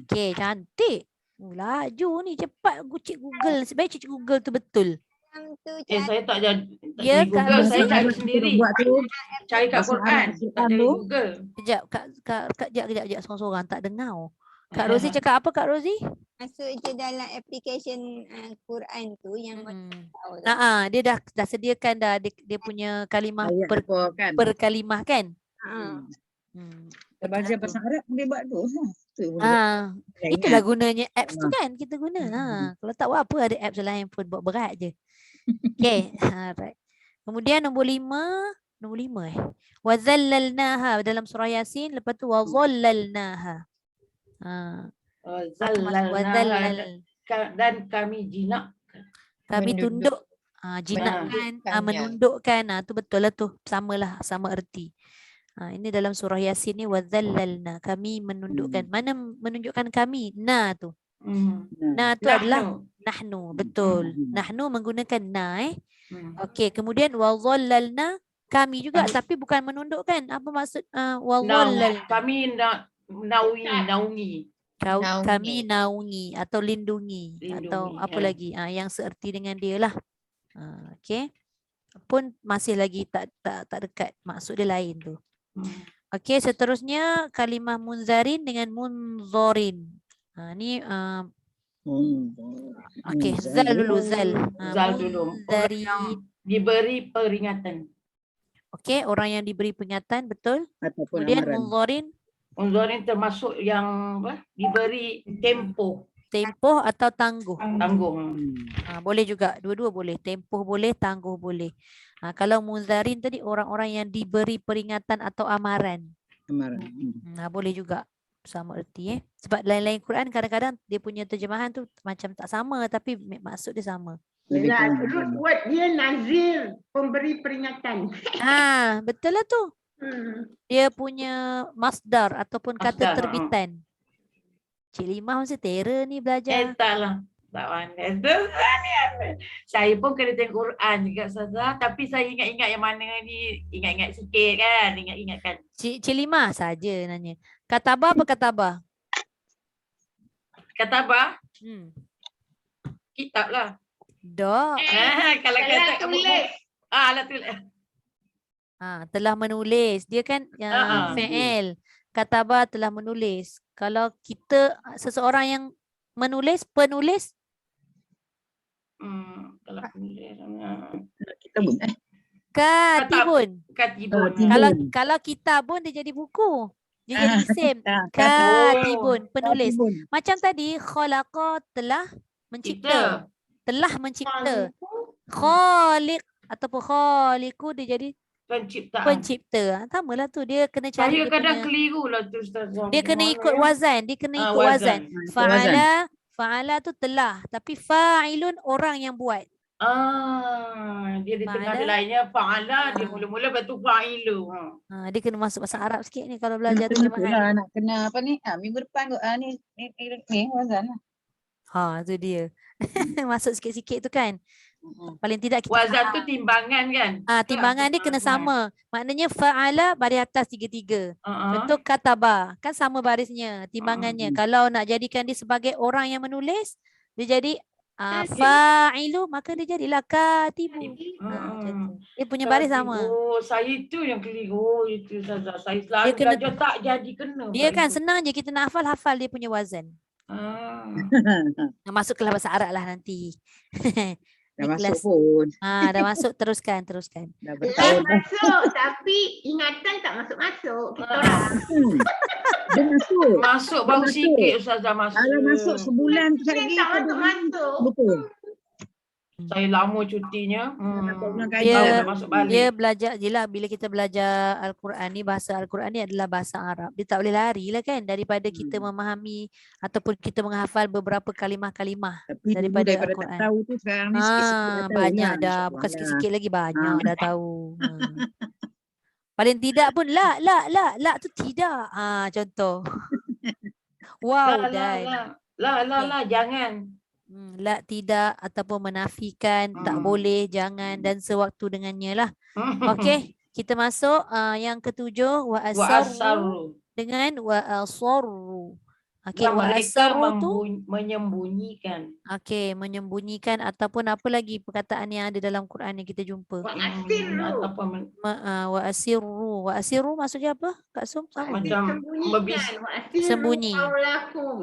Okey, cantik. Laju ni, cepat Cik Google. Sebaik Cik Google tu betul. Saya tak jadi Ya, Kak Google, saya Rozi. cari sendiri. Buat tu. Cari kat Bahasa Quran, Arab, tak cari tu. Google. Kejap, kejap seorang-seorang tak dengar. Kak Rozi cakap apa Kak Rozi? Masuk je dalam application Quran tu yang tahu tu. Dia dah sediakan dah dia punya kalimah Ayat apa kan. per kalimah kan? Bahasa bahasa Arab boleh buat tu. Tu boleh. Itulah gunanya apps tu kan kita guna. Kalau tak buat apa, ada apps dalam handphone buat berat je. Okey, right. Kemudian nombor 5 wa zallalnaha dalam surah Yasin, lepas tu wa zallalnaha. Dan kami jinak. Kami tunduk. Jinakkan, menundukkan. Tu betul lah tu. Sama erti. Ini dalam surah Yasin ni wa zallalna, kami menundukkan. Mana menunjukkan kami? Na tu. Na tu adalah nahnu, betul. Nahnu menggunakan na. Okey, kemudian wa zallalna, kami juga tapi bukan menundukkan. Apa maksud wa zallal? Kami naungi. Kami naungi atau lindungi atau apa lagi yang seerti dengan dia lah. Okey. Pun masih lagi tak dekat, maksud dia lain tu. Okey, seterusnya kalimah munzarin dengan munzorin. Ni okey, zal dulu, zal. Zal dulu. Munzarin. Diberi peringatan. Okey, orang yang diberi peringatan, betul. Ataupun Kemudian amaran. munzorin. Munzorin termasuk yang diberi tempoh Atau tangguh. Tangguh. Boleh juga, dua-dua boleh. Tempoh boleh, tangguh boleh. Kalau munzarin tadi orang-orang yang diberi peringatan atau amaran. Boleh juga sama erti. Sebab lain-lain Quran kadang-kadang dia punya terjemahan tu macam tak sama tapi maksud dia sama. Root word dia nazir, pemberi peringatan. Betul lah tu. Dia punya masdar ataupun kata terbitan. Cik Limah mesti terror ni belajar. Taklah. Tak pandai. Saya pun kena tengok Quran juga Ustazah. Tapi saya ingat-ingat yang mana ni. Ingat-ingat sikit kan. Ingat-ingatkan. Cik Limah saja nanya. Katabah apa katabah? Katabah? Kitab lah. Dah. Kalau kata tulis. Alah tulis. Telah menulis. Dia kan fi'il. Katabah telah menulis. Kalau kita seseorang yang menulis, penulis. Kalau penulis. Katibun. Kalau kitabun dia jadi buku. Dia jadi isim. Katibun, penulis. Macam tadi khalaqa telah mencipta. Telah mencipta. Khaliq ataupun khaliqu dia jadi pencipta. Samalah tu, dia kena cari. Saya kadang keliru lah tu Ustazah. Dia kena ikut wazan, wazan. Fa'ala tu telah, tapi fa'ilun orang yang buat. Dia di tengah lainnya fa'ala, dia mula-mula lepas tu fa'ilu. Dia kena masuk bahasa Arab sikit ni kalau belajar terjemahan. Nak kena apa ni? Minggu depan kot ni wazan lah. Tu dia. Masuk sikit-sikit tu kan. Paling tidak kita Wazan tu faham. timbangan kan? Timbangan dia kena sama. Maknanya fa'ala baris atas 3-3. Uh-huh. Contoh kataba, kan sama barisnya, timbangannya. Kalau nak jadikan dia sebagai orang yang menulis, dia jadi fa'ilu, maka dia jadilah katibu. Macam tu. Dia punya baris sama. Oh, saya itu yang keliru. Itu Ustazah. Saya selalu Dia kena- belajar tak jadi kena. Dia pula kan itu. senang je kita nak hafal dia punya wazan. Masuk kelas bahasa Arab lah nanti. Dah Ni masuk kelas. pun. Dah masuk, teruskan. Dah Dah bertahun. masuk tapi ingatan tak masuk-masuk. Kita orang. Dia masuk. Masuk baru Masuk. sikit Ustazah masuk. Kalau masuk sebulan tu Dia lagi. tak ke 2 bulan, masuk-masuk. betul. Saya lama cutinya. Nak Dia- Baru masuk balik. Dia belajar je lah, bila kita belajar Al-Quran ni, bahasa Al-Quran ni adalah bahasa Arab. Dia tak boleh lari lah kan daripada kita memahami ataupun kita menghafal beberapa kalimah-kalimah. Tapi daripada daripada tak Al-Quran. tahu tu sekarang ni sikit-sikit dah tahu Banyak lah, dah, insyaAllah bukan lah. sikit-sikit lagi, banyak dah tahu. Paling tidak pun la tu tidak. Contoh. Wow, dan Lah, jangan. la tidak ataupun menafikan, tak boleh, jangan dan sewaktu dengannya lah. Okey, kita masuk yang ketujuh wa Wa asarru asarru. dengan wa asarru. Okey, Yang wa mereka asarru tu menyembunyikan. okey, menyembunyikan ataupun apa lagi perkataan yang ada dalam Quran yang kita jumpa. Wa asirru. Apa Wa asirru maksudnya apa? Kak Sum sama? Macam Sembunyikan. Wa asirru Sembunyi. qaulakum.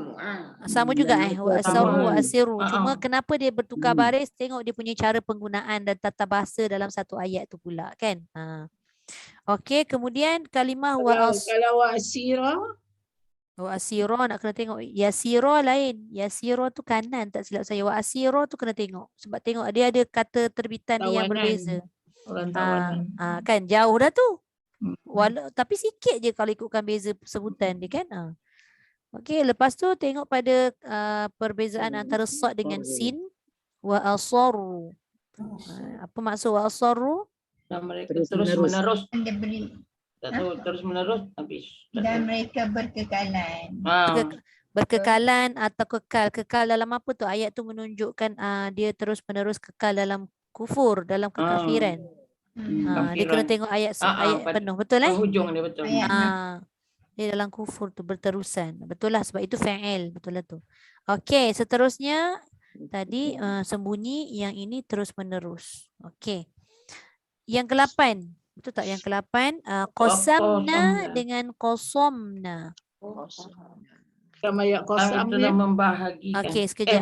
Sama juga wa asarru wa Sama. asirru. Cuma kenapa dia bertukar Hmm. baris? Tengok dia punya cara penggunaan dan tata bahasa dalam satu ayat tu pula kan. Okey, kemudian kalimah Kalau asira, wa asira nak kena tengok. Yasira lain. Yasira tu kanan tak silap saya. Wa asira tu kena tengok. Sebab tengok dia ada kata terbitan dia yang Tawanan. berbeza. orang tawanan. Kan jauh dah tu. Tapi sikit je kalau ikutkan beza sebutan dia kan. Okey, lepas tu tengok pada perbezaan antara sad dengan sin wa asarru. Apa maksud wa asarru? Dan mereka Terus terus menerus. menerus. Anda beri Tak tahu terus menerus habis. dan mereka berkekalan. Berkekalan atau kekal. Kekal dalam apa tu? Ayat tu menunjukkan dia terus menerus kekal dalam kufur, dalam kekafiran. Dia kena Kafiran. tengok ayat ayat pada- penuh, betul Penghujung dia betul. Ayat Dia dalam kufur tu berterusan. Betul lah sebab itu fa'il, betul lah tu. Okey, seterusnya tadi sembunyi, yang ini terus menerus. Okey. Yang ke-8. Betul tak yang ke-8? Qasamna dengan qasomna. Sama ayat kosam Kami dia. telah membahagikan. Okey, sekejap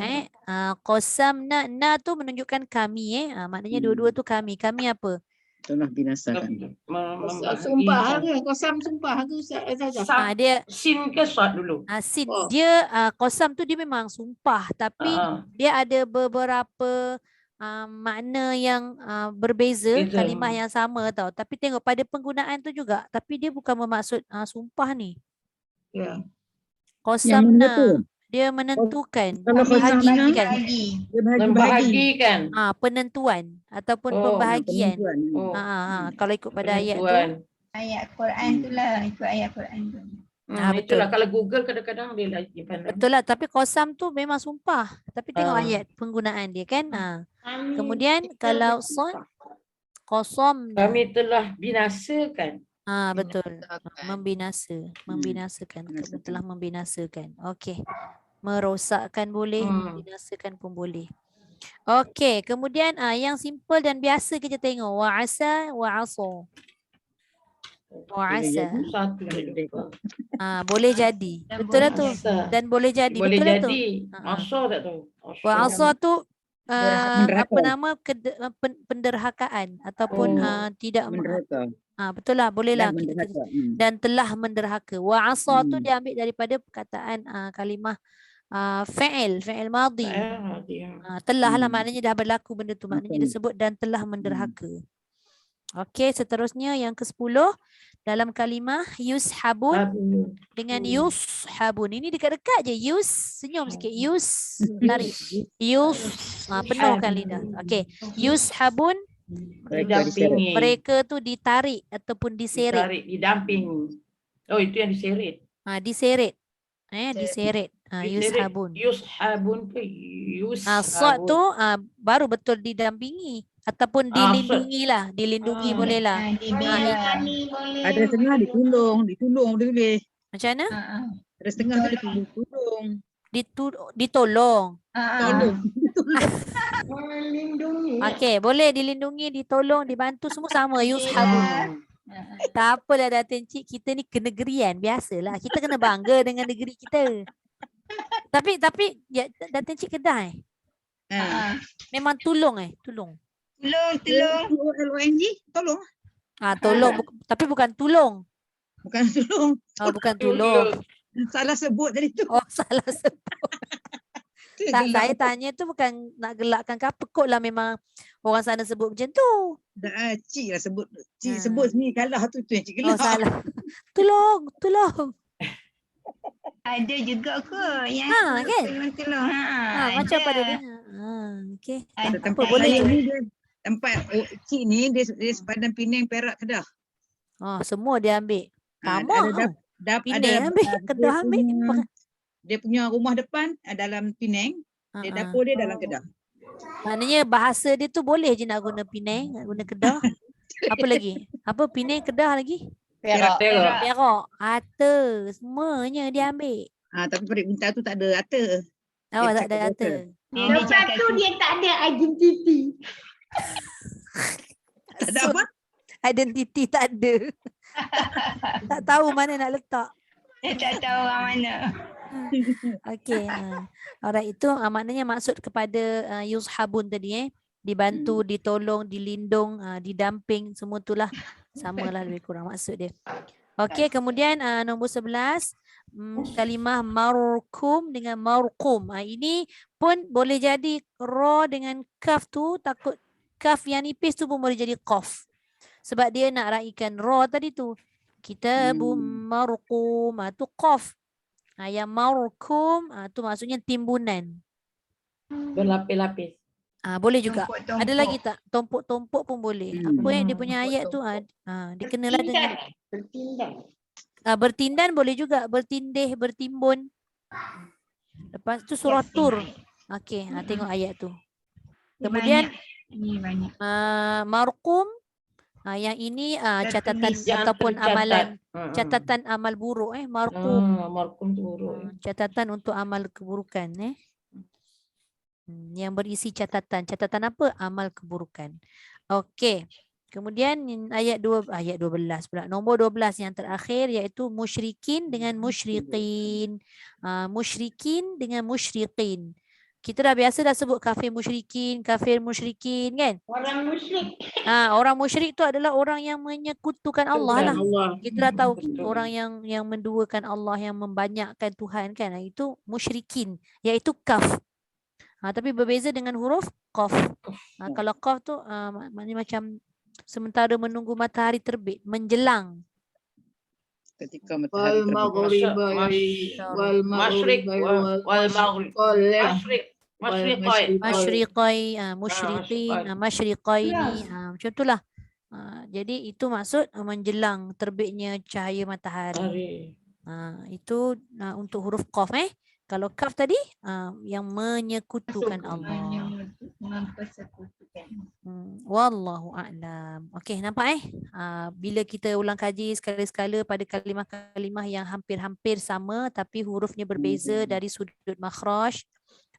qasamna, na tu menunjukkan kami maknanya dua-dua tu kami. Kami apa? Telah binasakan. Sumpah ke? Kosam sumpah ke Ustaz? Dia Sin ke sad dulu? sin. Oh. Dia qasam tu dia memang sumpah, tapi dia ada beberapa makna yang berbeza, Beza. kalimah yang sama tau. Tapi tengok pada penggunaan tu juga, tapi dia bukan bermaksud sumpah ni. Ya. Yang mana tu? Qasamna, dia menentukan, Kalau qasamna, membahagikan. Bagi. Dia bahagi-bahagi. Membahagikan. Penentuan ataupun Oh, pembahagian. Penentuan. Oh, Kalau ikut pada ayat tu. penentuan. Ayat Quran tu lah. Ikut ayat Quran tu. betul. Itulah kalau Google kadang-kadang dia lagi pandai. Betul lah, tapi qasam tu memang sumpah. Tapi tengok Ah. ayat penggunaan dia kan. Kami Kemudian kalau sad, qasamna. Kami telah binasakan. Betul. Membinasakan. Kami telah membinasakan. Okey. Merosakkan boleh, membinasakan pun boleh. Okey, kemudian yang simple dan biasa kita tengok wa asa wa asa. Wa asa. Satu je lupa. Boleh jadi. Dan Betul lah boleh tu. Asa. Dan boleh jadi. Boleh Betul lah tu. jadi. Ha. Asa tak tahu. Wa asa tu Menderhaka. apa nama penderhakaan ataupun tidak Menderhaka. betul lah, boleh lah Dan kita menderhaka. dan telah menderhaka. Wa asa tu Hmm. diambil daripada perkataan kalimah fi'il madhi. Telah lah maknanya dah berlaku benda tu, maknanya disebut dan telah menderhaka. Okey, seterusnya yang ke-10 dalam kalimah yushabun dengan yushabun. Ini dekat-dekat je. Senyum sikit. Tarik. Penuhkan lidah. Okey. Yushabun, Didampingi. mereka tu ditarik ataupun diseret. Ditarik, didampingi. Oh, itu yang diseret. Diseret. Diseret. Yushabun. Yushabun ke Sad tu yushabun. baru betul didampingi ataupun dilindungi lah, dilindungi boleh lah. Ada setengah ditolong boleh. Macam mana? Ada setengah tu ditolong. Ditolong. Tolong. Melindungi. Okey, boleh dilindungi, ditolong, dibantu semua sama yushabun. Tak apalah Datin Cik, kita ni kenegerian biasalah. Kita kena bangga dengan negeri kita. Tapi ya, Datin Cik Kedah memang tolong tolong. Tolong. Tolong. Tolong tapi bukan tulung. Bukan tolong. Bukan tulung. Salah sebut tadi tu. Oh, salah sebut. Tak, saya tanya tu bukan nak gelakkan ke apa, kot lah memang orang sana sebut macam tu. Cik lah sebut. Cik sebut sendiri kalah tu yang cik gelak. Oh, salah. Tolong. Ada juga ke yang Kan? tolong. Macam pada dia. Okey. Ada Apa Tempat boleh saya je. ni dia tempat cik ni dia sepadan Penang, Perak, Kedah. Semua dia ambil. Sama. Penang Ada ambil, Kedah ambil. Dia punya rumah depan dalam Penang, dia dapur dia dalam Kedah. Maknanya bahasa dia tu boleh je nak guna Penang, nak guna Kedah. Apa lagi? Apa Penang, Kedah lagi? Perak. Perak. Ata. Semuanya dia ambil. Tapi Perik Buntar tu tak ada ata. Oh, Dia tak ada cakap ata. Lepas tu dia tak ada identiti. Tak ada apa? Identiti tak ada. Tak tahu mana nak letak. Dia tak tahu orang mana. Okey. Alright, itu maknanya maksud kepada yushabun tadi dibantu, ditolong, dilindung, didamping, semua itulah samalah lebih kurang maksud dia. Okey, kemudian nombor 11 kalimah markum dengan marqum. Ini pun boleh jadi ra dengan kaf tu, takut kaf yang nipis tu pun boleh jadi qaf. Sebab dia nak raikan ra tadi tu. Kitabum marqum tu qaf. Yang markum tu maksudnya timbunan. Berlapis-lapis. Boleh juga. Tumpuk-tumpuk. Ada lagi tak? Tumpuk-tumpuk pun boleh. Apa yang dia punya ayat tu dikenalah dengan bertindan boleh juga. Bertindih, bertimbun. Lepas tu surah Tur. Okey, tengok ayat tu. Kemudian banyak. marqum yang ini catatan ataupun amalan. Catatan amal buruk marqum. Markum tu buruk. Catatan untuk amal keburukan yang berisi catatan apa? Amal keburukan. Okey. Kemudian ayat 12 pula. Nombor 12 yang terakhir iaitu musyrikin dengan musyriqin. Musyrikin dengan musyriqin. Kita dah biasa dah sebut kafir musyrikin kan? Orang musyrik. Orang musyrik tu adalah orang yang menyekutukan Allah lah. Kita dah tahu Betul. orang yang menduakan Allah, yang membanyakkan Tuhan kan. Itu musyrikin, iaitu kaf. Tapi berbeza dengan huruf qaf. Kalau qaf tu maknanya macam sementara menunggu matahari terbit, menjelang. Ketika matahari terbit. Masyriq wal maghrib. Masyriqai, musyriqin, masyriqaini. Macam itulah. Jadi itu maksud menjelang terbitnya cahaya matahari. Itu untuk huruf qaf Kalau kaf tadi yang menyekutukan Allah. Wallahu a'lam. Okey, nampak bila kita ulang kaji sekali-sekala pada kalimah-kalimah yang hampir-hampir sama tapi hurufnya berbeza dari sudut makhraj,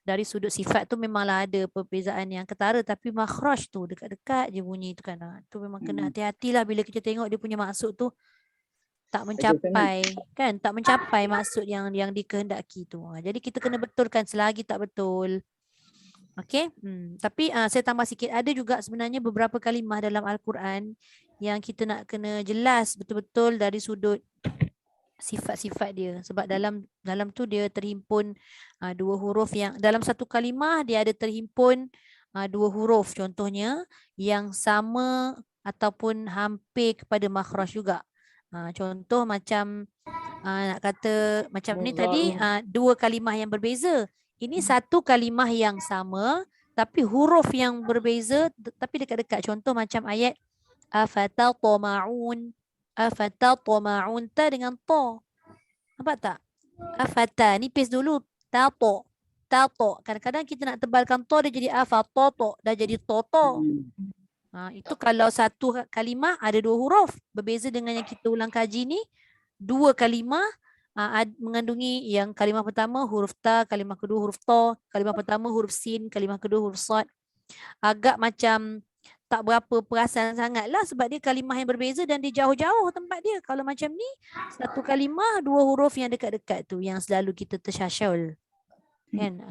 dari sudut sifat tu memanglah ada perbezaan yang ketara, tapi makhraj tu dekat-dekat je bunyi tu kan. Tu memang kena hati-hatilah bila kita tengok dia punya maksud tu tak mencapai kan, tak mencapai maksud yang dikehendaki tu. Jadi kita kena betulkan selagi tak betul. Okey, tapi saya tambah sikit, ada juga sebenarnya beberapa kalimah dalam Al-Quran yang kita nak kena jelas betul-betul dari sudut sifat-sifat dia, sebab dalam tu dia terhimpun dua huruf yang dalam satu kalimah dia ada terhimpun dua huruf contohnya yang sama ataupun hampir kepada makhraj juga. Contoh macam nak kata macam ni tadi dua kalimah yang berbeza. Ini satu kalimah yang sama tapi huruf yang berbeza tapi dekat-dekat. Contoh macam ayat afatatma'un. Afatatma'un ta dengan ta. Nampak tak? Afata nipis dulu tato. Tato. Kadang-kadang kita nak tebalkan to dia jadi afa, toto, dah jadi toto. Itu kalau satu kalimah ada 2 huruf. Berbeza dengan yang kita ulang kaji ni, 2 kalimah mengandungi yang kalimah pertama huruf ta, kalimah kedua huruf to, kalimah pertama huruf sin, kalimah kedua huruf sad. Agak macam tak berapa perasan sangat lah sebab dia kalimah yang berbeza dan dia jauh-jauh tempat dia. Kalau macam ni, satu kalimah 2 huruf yang dekat-dekat tu yang selalu kita tersyasyul. Kan?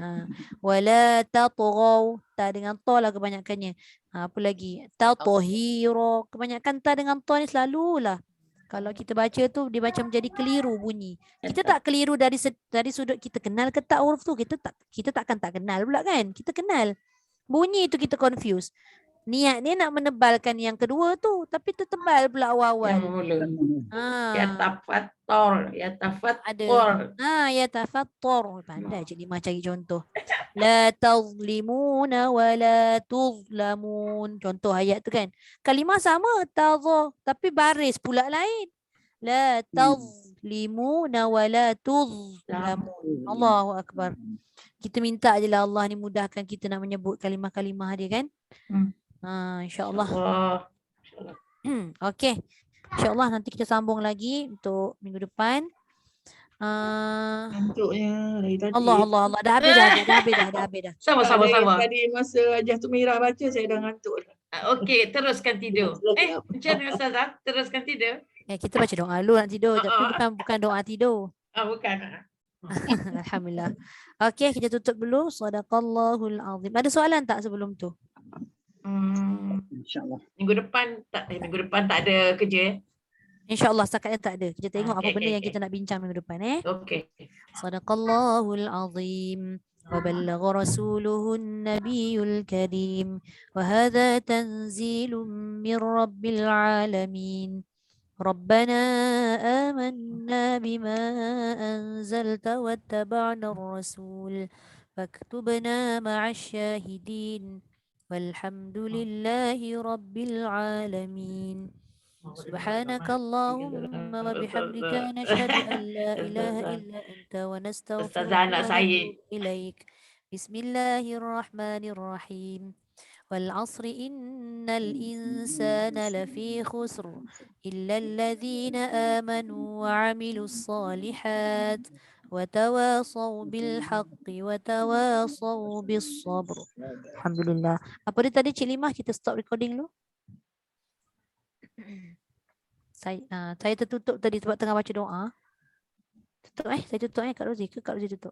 Wala tatghaw, ta dengan to lah kebanyakannya. Apa lagi? Tatahira, kebanyakan ta dengan to ni selalulah. Kalau kita baca tu dia macam jadi keliru bunyi. Kita tak keliru dari sudut kita kenal ke tak huruf tu, kita takkan tak kenal pula kan? Kita kenal. Bunyi tu kita confuse. Niat dia nak menebalkan yang kedua tu tapi tertebal pula Yang awal-awal. mula. Ya tafattor, ya tafattor. Ya tafattor. Pandai je Lima cari contoh. La tazlimuna wa la tuzlamun. Contoh ayat tu kan. Kalimah sama tadha tapi baris pula lain. La tazlimuna wa la tuzlamun. Allahu akbar. Kita minta je lah Allah ni mudahkan kita nak menyebut kalimah-kalimah dia kan. InsyaAllah. Okey. InsyaAllah nanti kita sambung lagi untuk minggu depan. Ngantuknya dari tadi. Allah. Dah habis dah. Sama. Tadi masa Hajah Tumirah baca saya dah ngantuk dah. Okey, teruskan tidur. Macam mana Ustazah? Teruskan tidur? Kita baca doa dulu nak tidur. Tapi bukan doa tidur. Bukan. Alhamdulillah. Okey, kita tutup dulu. Sadaqallahul azim. Ada soalan tak sebelum tu? InsyaAllah. Minggu depan tak ada kerja. InsyaAllah setakat tak ada. Kita tengok apa benda yang okey. kita nak bincang minggu depan Okey. Sadaqallahul azim. وبلغ رسوله النبي الكريم وهذا تنزيل من رب العالمين ربنا آمنا بما أنزلت واتبعنا الرسول فاكتبنا مع الشاهدين والحمد لله رب العالمين سبحانك اللهم وبحمدك نشهد أن لا إله إلا أنت ونستغفرك Ustazah anak saya. ونتوب إليك بسم الله الرحمن الرحيم والعصر إن الإنسان لفي خسر إلا الذين آمنوا وعملوا الصالحات وتواصوا بالحق وتواصوا بالصبر. Alhamdulillah. Apa dia tadi Cik Limah? Kita stop recording dulu. Saya tertutup tadi sebab tengah baca doa. Tutup saya tutup Kak Rozi ke Kak Rozi tutup?